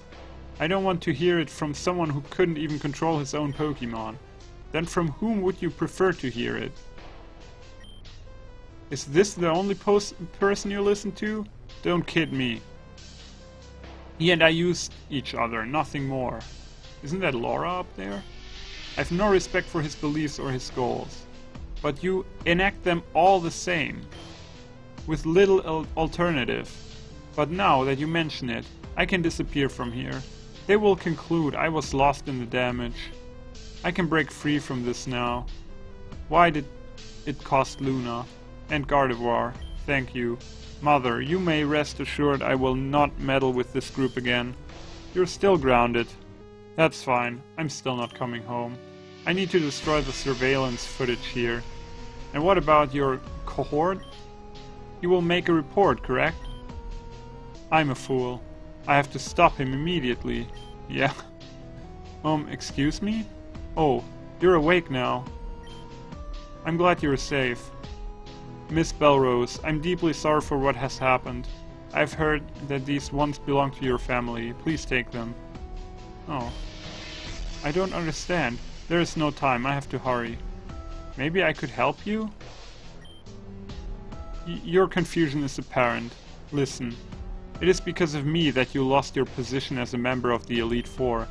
I don't want to hear it from someone who couldn't even control his own Pokemon. Then from whom would you prefer to hear it? Is this the only person you listen to? Don't kid me. He and I used each other, nothing more. Isn't that Laura up there? I have no respect for his beliefs or his goals. But you enact them all the same, with little alternative. But now that you mention it, I can disappear from here. They will conclude I was lost in the damage. I can break free from this now. Why did it cost Luna. And Gardevoir, thank you. Mother, you may rest assured I will not meddle with this group again. You're still grounded. That's fine, I'm still not coming home. I need to destroy the surveillance footage here. And what about your cohort? You will make a report, correct? I'm a fool. I have to stop him immediately. Yeah. Excuse me? Oh, you're awake now. I'm glad you're safe. Miss Belrose, I'm deeply sorry for what has happened. I've heard that these once belonged to your family. Please take them. Oh. I don't understand. There is no time. I have to hurry. Maybe I could help you? Your confusion is apparent. Listen. It is because of me that you lost your position as a member of the Elite Four.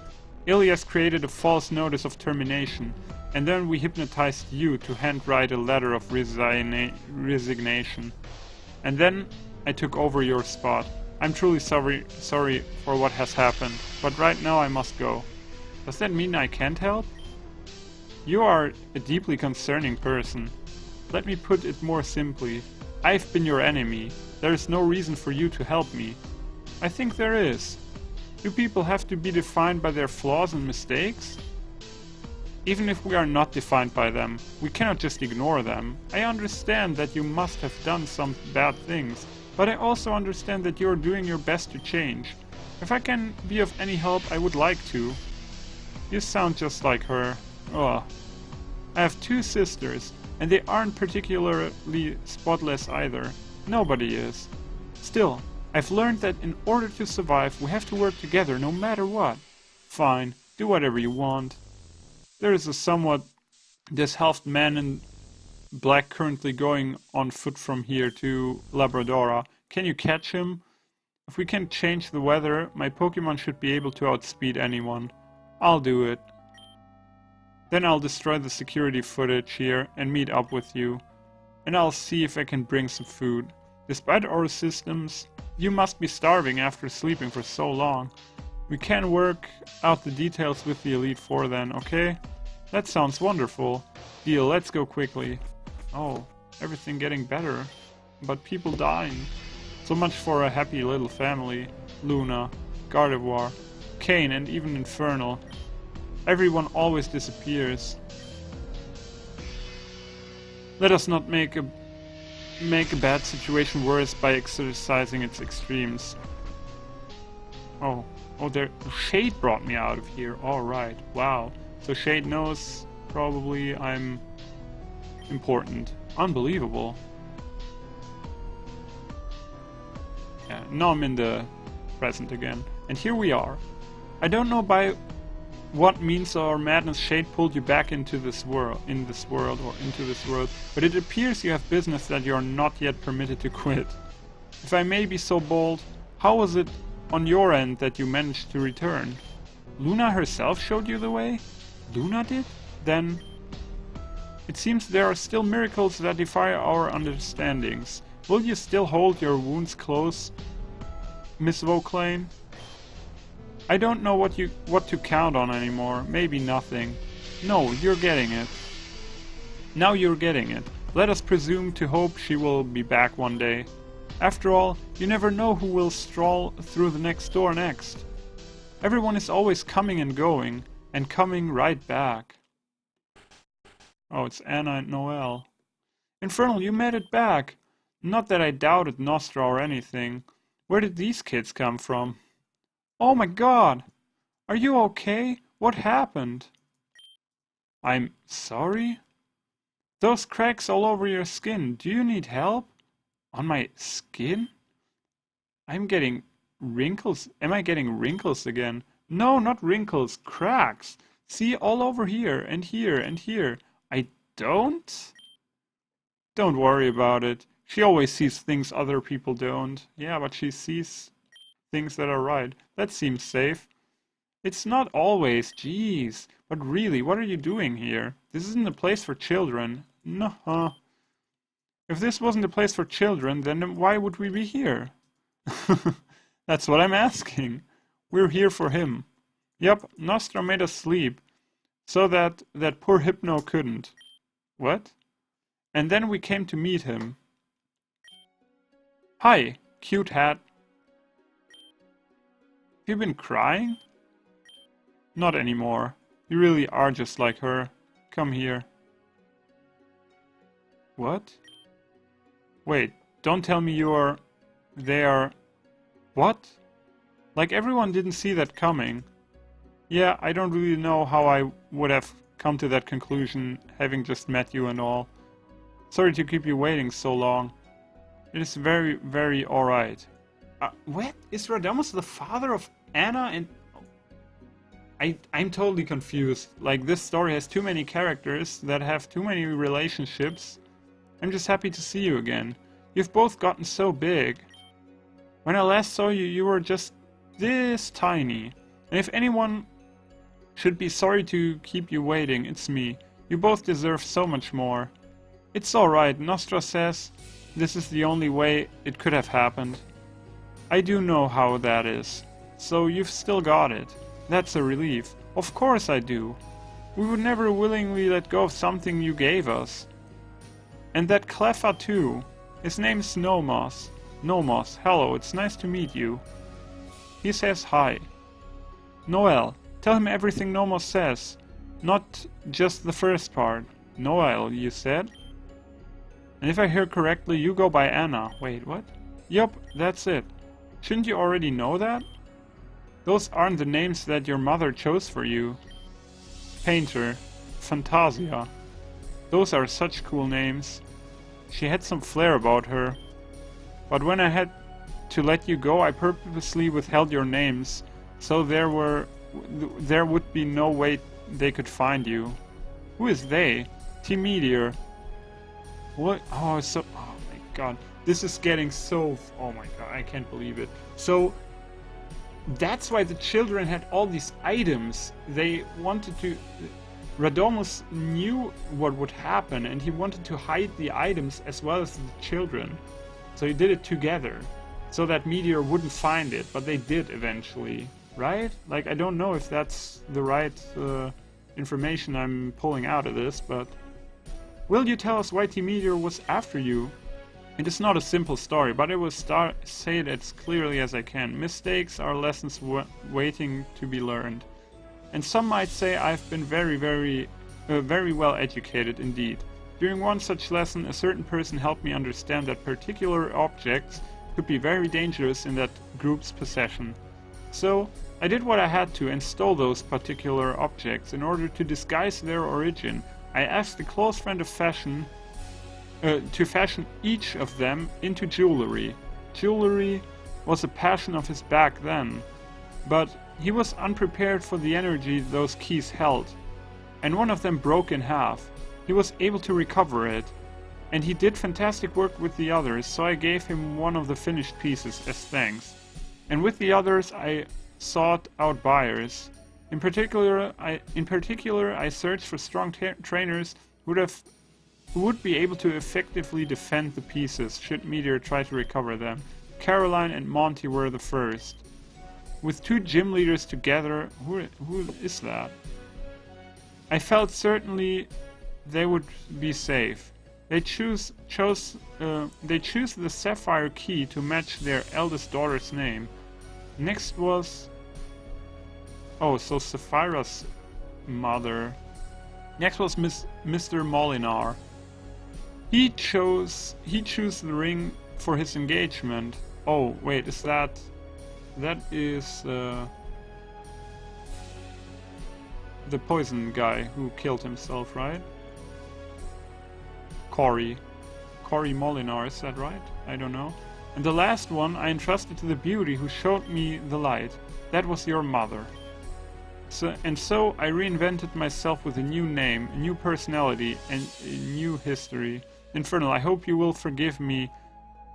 Ilias created a false notice of termination, and then we hypnotized you to handwrite a letter of resignation. And then I took over your spot. I'm truly sorry for what has happened, but right now I must go. Does that mean I can't help? You are a deeply concerning person. Let me put it more simply. I've been your enemy. There is no reason for you to help me. I think there is. Do people have to be defined by their flaws and mistakes? Even if we are not defined by them, we cannot just ignore them. I understand that you must have done some bad things, but I also understand that you are doing your best to change. If I can be of any help, I would like to. You sound just like her. Ugh. I have two sisters, and they aren't particularly spotless either. Nobody is. Still, I've learned that in order to survive, we have to work together no matter what. Fine, do whatever you want. There is a somewhat disheveled man in black currently going on foot from here to Labradora. Can you catch him? If we can change the weather, my Pokemon should be able to outspeed anyone. I'll do it. Then I'll destroy the security footage here and meet up with you. And I'll see if I can bring some food. Despite our systems, you must be starving after sleeping for so long. We can work out the details with the Elite Four then, okay? That sounds wonderful. Deal, let's go quickly. Oh, everything getting better. But people dying. So much for a happy little family. Luna, Gardevoir, Kane, and even Infernal. Everyone always disappears. Let us not make a bad situation worse by exercising its extremes. Oh, there. Shade brought me out of here. Alright, wow. So Shade knows probably I'm important. Unbelievable. Yeah, now I'm in the present again. And here we are. I don't know by what means or madness Shade pulled you back into this world, but it appears you have business that you are not yet permitted to quit. If I may be so bold, how was it on your end that you managed to return? Luna herself showed you the way? Luna did? Then it seems there are still miracles that defy our understandings. Will you still hold your wounds close, Miss Vauclain? I don't know what to count on anymore. Maybe nothing. No, you're getting it. Now you're getting it. Let us presume to hope she will be back one day. After all, you never know who will stroll through the next door next. Everyone is always coming and going, and coming right back. Oh, it's Anna and Noelle. Infernal, you made it back. Not that I doubted Nostra or anything. Where did these kids come from? Oh my god! Are you okay? What happened? I'm sorry? Those cracks all over your skin, do you need help? On my skin? I'm getting wrinkles. Am I getting wrinkles again? No, not wrinkles, cracks. See, all over here, and here, and here. I don't? Don't worry about it. She always sees things other people don't. Yeah, but she sees things that are right. That seems safe. It's not always, jeez. But really, what are you doing here? This isn't a place for children. Nuh-uh. If this wasn't a place for children, then why would we be here? That's what I'm asking. We're here for him. Yup, Nostra made us sleep, so that poor Hypno couldn't. What? And then we came to meet him. Hi, cute hat. You been crying? Not anymore. You really are just like her. Come here. What? Wait, don't tell me you're... They are... What? Like everyone didn't see that coming. Yeah, I don't really know how I would have come to that conclusion, having just met you and all. Sorry to keep you waiting so long. It is very, very alright. What? Is Radamus the father of Anna and... I'm totally confused. Like, this story has too many characters that have too many relationships. I'm just happy to see you again. You've both gotten so big. When I last saw you, you were just this tiny. And if anyone should be sorry to keep you waiting, it's me. You both deserve so much more. It's alright, Nostra says this is the only way it could have happened. I do know how that is. So you've still got it. That's a relief. Of course I do. We would never willingly let go of something you gave us. And that Cleffa too. His name's Nomos. Nomos, hello, it's nice to meet you. He says hi. Noel, tell him everything Nomos says. Not just the first part. Noel, you said? And if I hear correctly, you go by Anna. Wait, what? Yup, that's it. Shouldn't you already know that? Those aren't the names that your mother chose for you. Painter, Fantasia. Those are such cool names. She had some flair about her. But when I had to let you go, I purposely withheld your names, so there would be no way they could find you. Who is they? T-Meteor. What? Oh, oh my god. This is getting so... Oh my god, I can't believe it. So... That's why the children had all these items. They wanted to... Radomus knew what would happen, and he wanted to hide the items as well as the children. So he did it together, so that Meteor wouldn't find it, but they did eventually, right? Like, I don't know if that's the right information I'm pulling out of this, but... Will you tell us why T-Meteor was after you? It is not a simple story, but I will say it as clearly as I can. Mistakes are lessons waiting to be learned. And some might say I've been very well educated indeed. During one such lesson, a certain person helped me understand that particular objects could be very dangerous in that group's possession. So, I did what I had to and stole those particular objects in order to disguise their origin. I asked a close friend of fashion to fashion each of them into jewelry. Jewelry was a passion of his back then, but he was unprepared for the energy those keys held, and one of them broke in half. He was able to recover it, and he did fantastic work with the others, so I gave him one of the finished pieces as thanks. And with the others I sought out buyers. In particular, I searched for strong trainers who would be able to effectively defend the pieces should Meteor try to recover them. Caroline and Monty were the first. With two gym leaders together, who is that? I felt certainly they would be safe. They chose the sapphire key to match their eldest daughter's name. Next was... Oh, so Sapphira's mother. Next was Mr. Molinar. He chose the ring for his engagement. Oh, wait, is that... That is... the poison guy who killed himself, right? Cory Molinar, is that right? I don't know. And the last one I entrusted to the beauty who showed me the light. That was your mother. So I reinvented myself with a new name, a new personality, and a new history. Infernal, I hope you will forgive me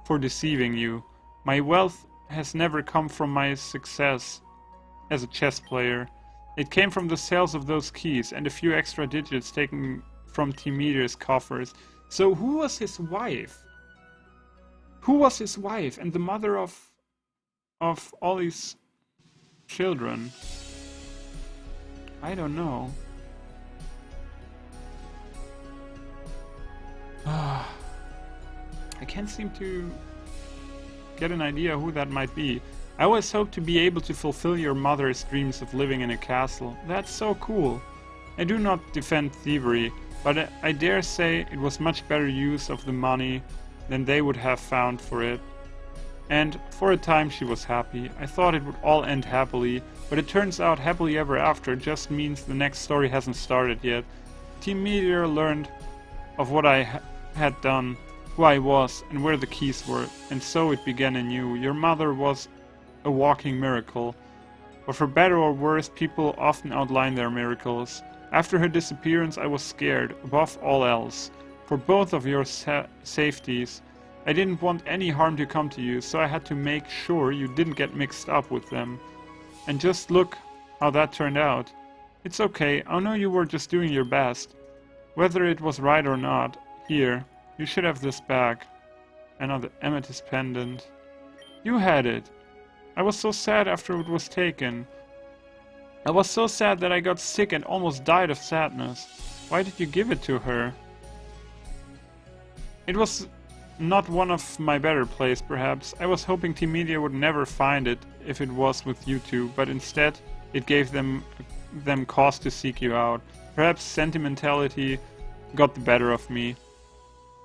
for deceiving you. My wealth has never come from my success as a chess player. It came from the sales of those keys and a few extra digits taken from T-Meteor's coffers. So who was his wife? Who was his wife and the mother of all these children? I don't know. can't seem to get an idea who that might be. I always hoped to be able to fulfill your mother's dreams of living in a castle. That's so cool. I do not defend thievery, but I dare say it was much better use of the money than they would have found for it. And for a time she was happy. I thought it would all end happily, but it turns out happily ever after just means the next story hasn't started yet. Team Meteor learned of what I had done, who I was, and where the keys were, and so it began anew. Your mother was a walking miracle. But for better or worse, people often outline their miracles. After her disappearance, I was scared, above all else. For both of your safeties, I didn't want any harm to come to you, so I had to make sure you didn't get mixed up with them. And just look how that turned out. It's okay, I know you were just doing your best. Whether it was right or not, here, you should have this back. Another amethyst pendant. You had it. I was so sad after it was taken. I was so sad that I got sick and almost died of sadness. Why did you give it to her? It was not one of my better plays, perhaps. I was hoping Team Media would never find it if it was with you two, but instead it gave them cause to seek you out. Perhaps sentimentality got the better of me.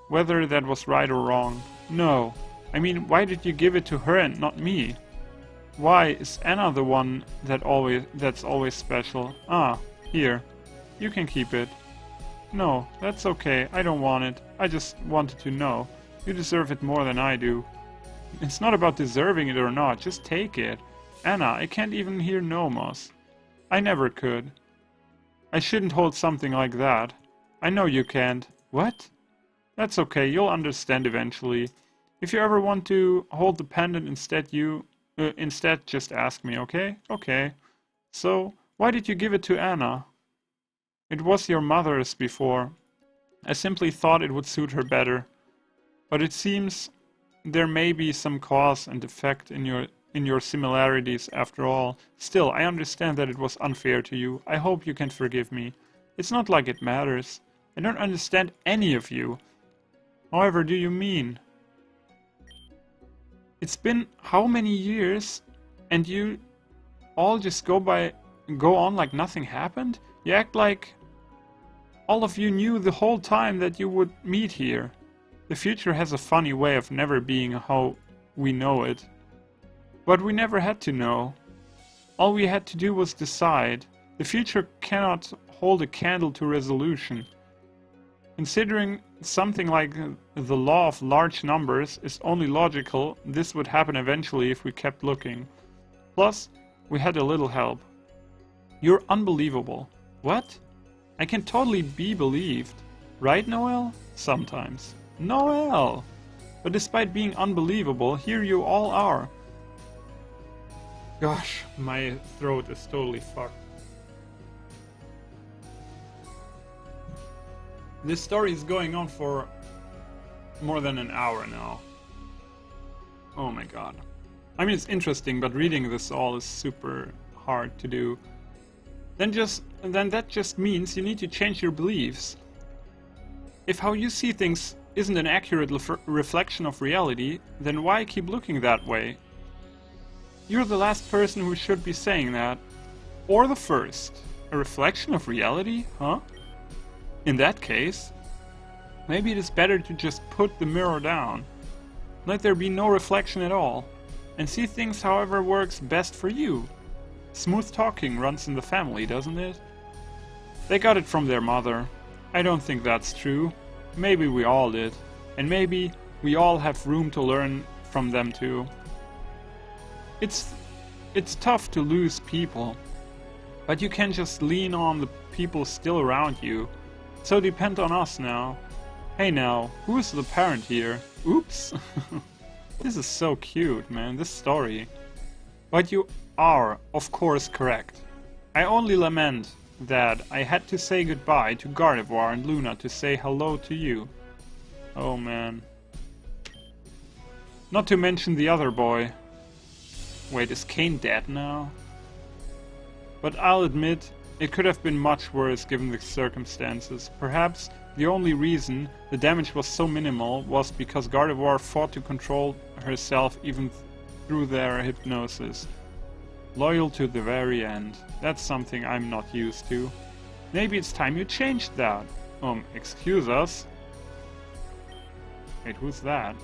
Whether that was right or wrong. No. I mean, why did you give it to her and not me? Why is Anna the one that's always special? Ah, here. You can keep it. No, that's okay. I don't want it. I just wanted to know. You deserve it more than I do. It's not about deserving it or not, just take it. Anna, I can't even hear Nomos. I never could. I shouldn't hold something like that. I know you can't. What? That's okay, you'll understand eventually. If you ever want to hold the pendant instead, just ask me, okay? Okay. So, why did you give it to Anna? It was your mother's before. I simply thought it would suit her better. But it seems there may be some cause and effect in your similarities after all. Still, I understand that it was unfair to you. I hope you can forgive me. It's not like it matters. I don't understand any of you. However, do you mean? It's been how many years and you all just go on like nothing happened? You act like all of you knew the whole time that you would meet here. The future has a funny way of never being how we know it. But we never had to know. All we had to do was decide. The future cannot hold a candle to resolution. Considering something like the law of large numbers is only logical, this would happen eventually if we kept looking. Plus, we had a little help. You're unbelievable. What? I can totally be believed. Right, Noel? Sometimes. Noel! But despite being unbelievable, here you all are. Gosh, my throat is totally fucked. This story is going on for more than an hour now. Oh my god. I mean, it's interesting, but reading this all is super hard to do. Then that just means you need to change your beliefs. If how you see things isn't an accurate reflection of reality, then why keep looking that way? You're the last person who should be saying that. Or the first. A reflection of reality? Huh? In that case, maybe it is better to just put the mirror down. Let there be no reflection at all. And see things however works best for you. Smooth talking runs in the family, doesn't it? They got it from their mother. I don't think that's true. Maybe we all did. And maybe we all have room to learn from them too. It's tough to lose people. But you can just lean on the people still around you. So depend on us now. Hey now, who is the parent here? Oops. This is so cute, man, this story. But you are, of course, correct. I only lament that I had to say goodbye to Gardevoir and Luna to say hello to you. Oh man. Not to mention the other boy. Wait, is Kane dead now? But I'll admit, it could have been much worse given the circumstances. Perhaps The only reason the damage was so minimal was because Gardevoir fought to control herself even through their hypnosis. Loyal to the very end. That's something I'm not used to. Maybe it's time you changed that. Excuse us? Wait, who's that?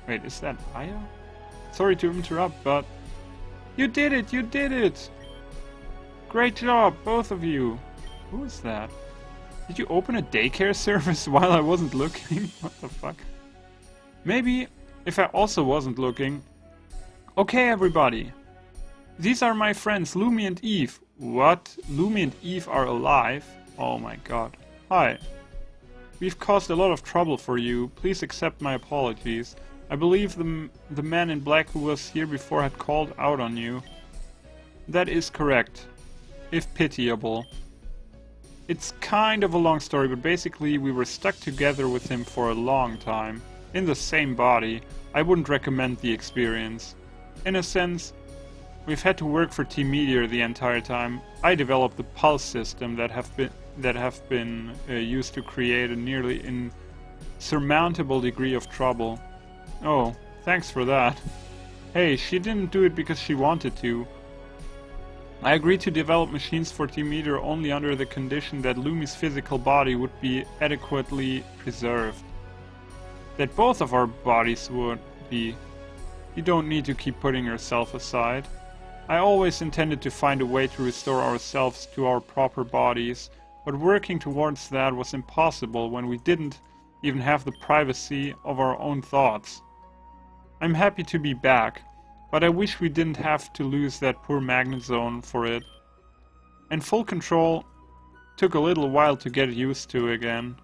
Wait, is that Aya? Sorry to interrupt, but... You did it! You did it! Great job, both of you! Who is that? Did you open a daycare service while I wasn't looking? What the fuck? Maybe if I also wasn't looking... Okay, everybody. These are my friends, Lumi and Eve. What? Lumi and Eve are alive? Oh my god. Hi. We've caused a lot of trouble for you. Please accept my apologies. I believe the man in black who was here before had called out on you. That is correct. If pitiable. It's kind of a long story, but basically we were stuck together with him for a long time. In the same body. I wouldn't recommend the experience. In a sense, we've had to work for Team Meteor the entire time. I developed the pulse system that have been used to create a nearly insurmountable degree of trouble. Oh, thanks for that. Hey, she didn't do it because she wanted to. I agreed to develop machines for Team Meteor only under the condition that Lumi's physical body would be adequately preserved. That both of our bodies would be. You don't need to keep putting yourself aside. I always intended to find a way to restore ourselves to our proper bodies, but working towards that was impossible when we didn't even have the privacy of our own thoughts. I'm happy to be back, but I wish we didn't have to lose that poor magnet zone for it. And full control took a little while to get used to again.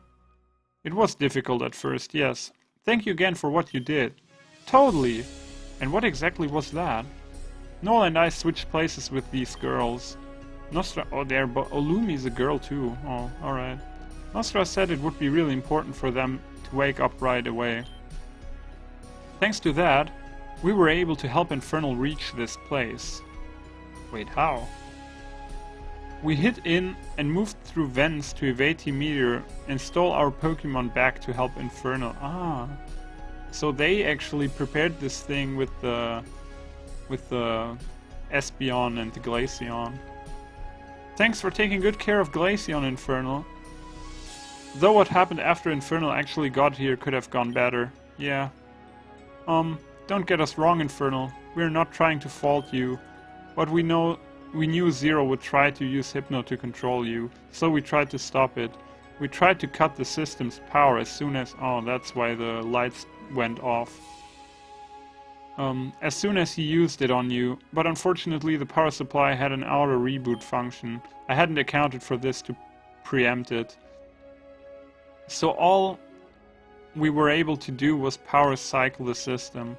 It was difficult at first, yes. Thank you again for what you did. Totally! And what exactly was that? Noel and I switched places with these girls. Nostra... Oh, Lumi's a girl too. Oh, alright. Nostra said it would be really important for them to wake up right away. Thanks to that, we were able to help Infernal reach this place. Wait, how? We hid in and moved through vents to evade Team Meteor and stole our Pokemon back to help Infernal. Ah. So they actually prepared this thing with the Espeon and the Glaceon. Thanks for taking good care of Glaceon, Infernal. Though what happened after Infernal actually got here could have gone better. Yeah. Don't get us wrong, Infernal. We're not trying to fault you. But we knew Zero would try to use Hypno to control you, so we tried to stop it. We tried to cut the system's power as soon as... Oh, that's why the lights went off. As soon as he used it on you, but unfortunately the power supply had an auto reboot function. I hadn't accounted for this to preempt it. So all we were able to do was power cycle the system.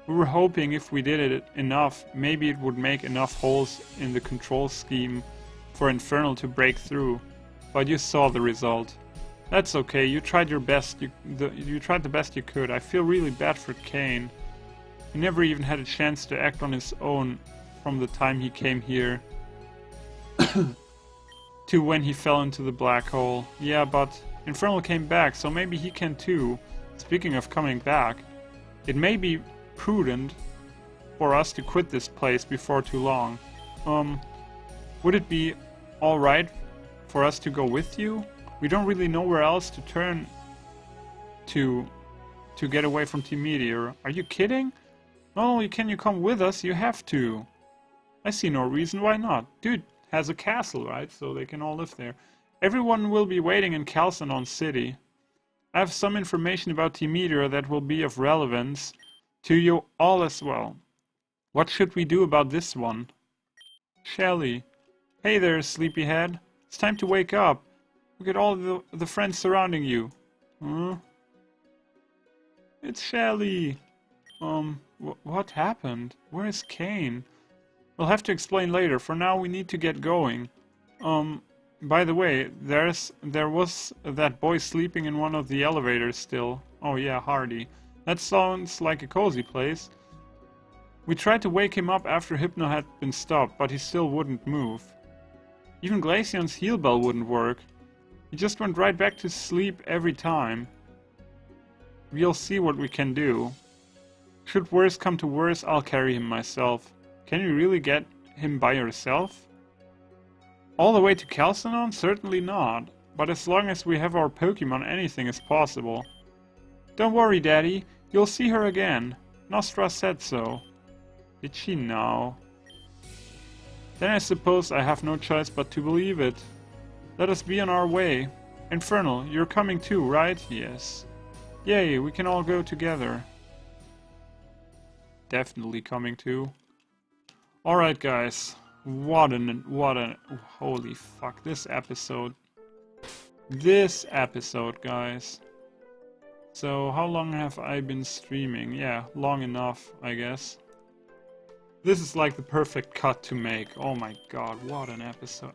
We were hoping if we did it enough, maybe it would make enough holes in the control scheme for Infernal to break through. But you saw the result. That's okay, you tried your best, you tried the best you could. I feel really bad for Kane. He never even had a chance to act on his own from the time he came here to when he fell into the black hole. Yeah, but Infernal came back, so maybe he can too. Speaking of coming back, it may be prudent for us to quit this place before too long. Would it be alright for us to go with you? We don't really know where else to turn to get away from Team Meteor. Are you kidding? Not only can you come with us, you have to. I see no reason why not. Dude has a castle, right? So they can all live there. Everyone will be waiting in Calcenon City. I have some information about Team Meteor that will be of relevance to you all as well. What should we do about this one? Shelly. Hey there, sleepyhead. It's time to wake up. Look at all the friends surrounding you. Huh? It's Shelly. What happened? Where is Kane? We'll have to explain later. For now, we need to get going. By the way, there was that boy sleeping in one of the elevators still. Oh yeah, Hardy. That sounds like a cozy place. We tried to wake him up after Hypno had been stopped, but he still wouldn't move. Even Glaceon's heal bell wouldn't work. He just went right back to sleep every time. We'll see what we can do. Should worse come to worse, I'll carry him myself. Can you really get him by yourself? All the way to Calcenon? Certainly not. But as long as we have our Pokemon, anything is possible. Don't worry, Daddy. You'll see her again. Nostra said so. Did she now? Then I suppose I have no choice but to believe it. Let us be on our way. Infernal, you're coming too, right? Yes. Yay, we can all go together. Definitely coming too. Alright guys, what a holy fuck, this episode, guys. So how long have I been streaming? Yeah, long enough, I guess. This is like the perfect cut to make. Oh my god, what an episode.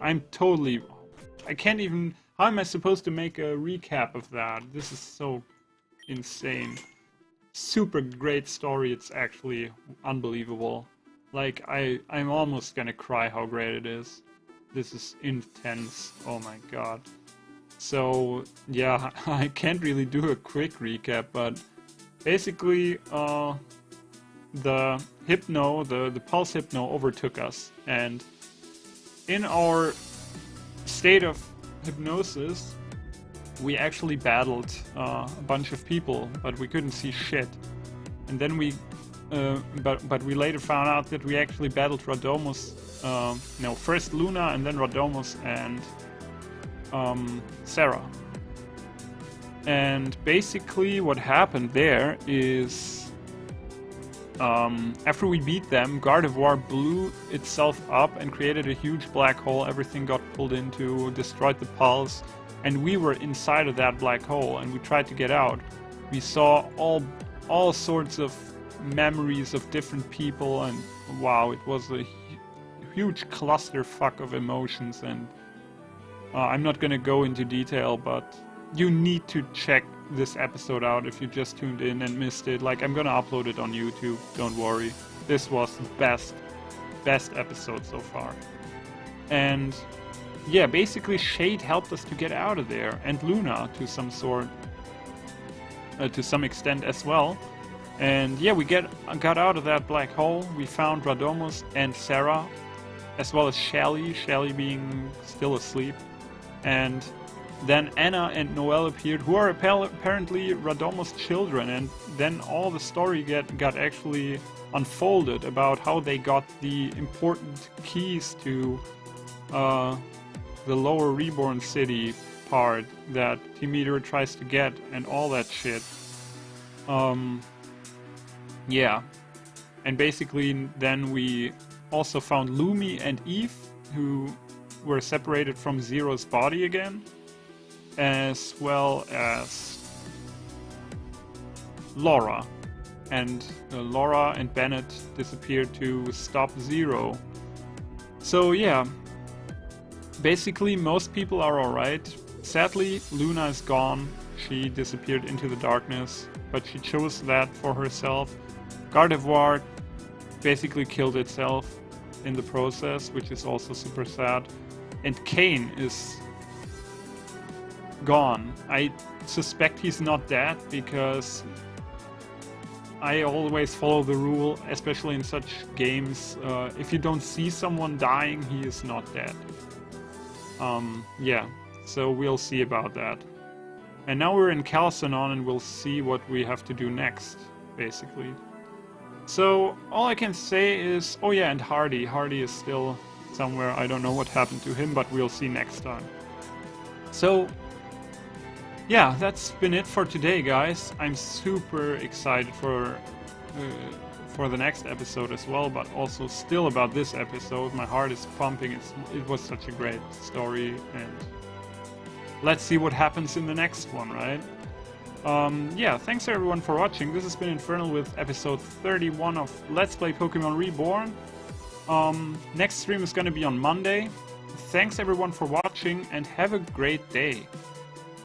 I can't even, how am I supposed to make a recap of that? This is so insane. Super great story, it's actually unbelievable. Like, I'm almost gonna cry how great it is. This is intense, oh my god. So, yeah, I can't really do a quick recap, but basically, the Hypno, the Pulse Hypno overtook us, and in our state of hypnosis, we actually battled a bunch of people, but we couldn't see shit. And then but we later found out that we actually battled Radomus, no, first Luna and then Radomus and Sarah. And basically what happened there is, after we beat them, Gardevoir blew itself up and created a huge black hole. Everything got pulled into, destroyed the pulse. And we were inside of that black hole, and we tried to get out. We saw all sorts of memories of different people, and wow, it was a huge clusterfuck of emotions. And I'm not gonna go into detail, but you need to check this episode out if you just tuned in and missed it. Like, I'm gonna upload it on YouTube, don't worry. This was the best episode so far. And yeah, basically Shade helped us to get out of there, and Luna to some extent as well. And yeah, we got out of that black hole. We found Radomus and Sarah, as well as Shelly being still asleep. And then Anna and Noelle appeared, who are apparently Radomus' children, and then all the story got actually unfolded about how they got the important keys to the lower Reborn city part that Team tries to get, and all that shit. Yeah. And basically then we also found Lumi and Eve, who were separated from Zero's body again, as well as Laura. And Laura and Bennett disappeared to stop Zero. So yeah, basically most people are alright. Sadly, Luna is gone. She disappeared into the darkness, but she chose that for herself. Gardevoir basically killed itself in the process, which is also super sad. And Kane is gone. I suspect he's not dead, because I always follow the rule, especially in such games, if you don't see someone dying, he is not dead. Yeah, so we'll see about that. And now we're in Calcenon, and we'll see what we have to do next, basically. So, all I can say is, oh yeah, and Hardy. Hardy is still somewhere. I don't know what happened to him, but we'll see next time. So, yeah, that's been it for today, guys. I'm super excited for the next episode as well, but also still about this episode. My heart is pumping. It was such a great story, and let's see what happens in the next one, right? Yeah, thanks everyone for watching. This has been Infernal with episode 31 of Let's Play Pokemon Reborn. Next stream is gonna be on Monday. Thanks everyone for watching, and have a great day.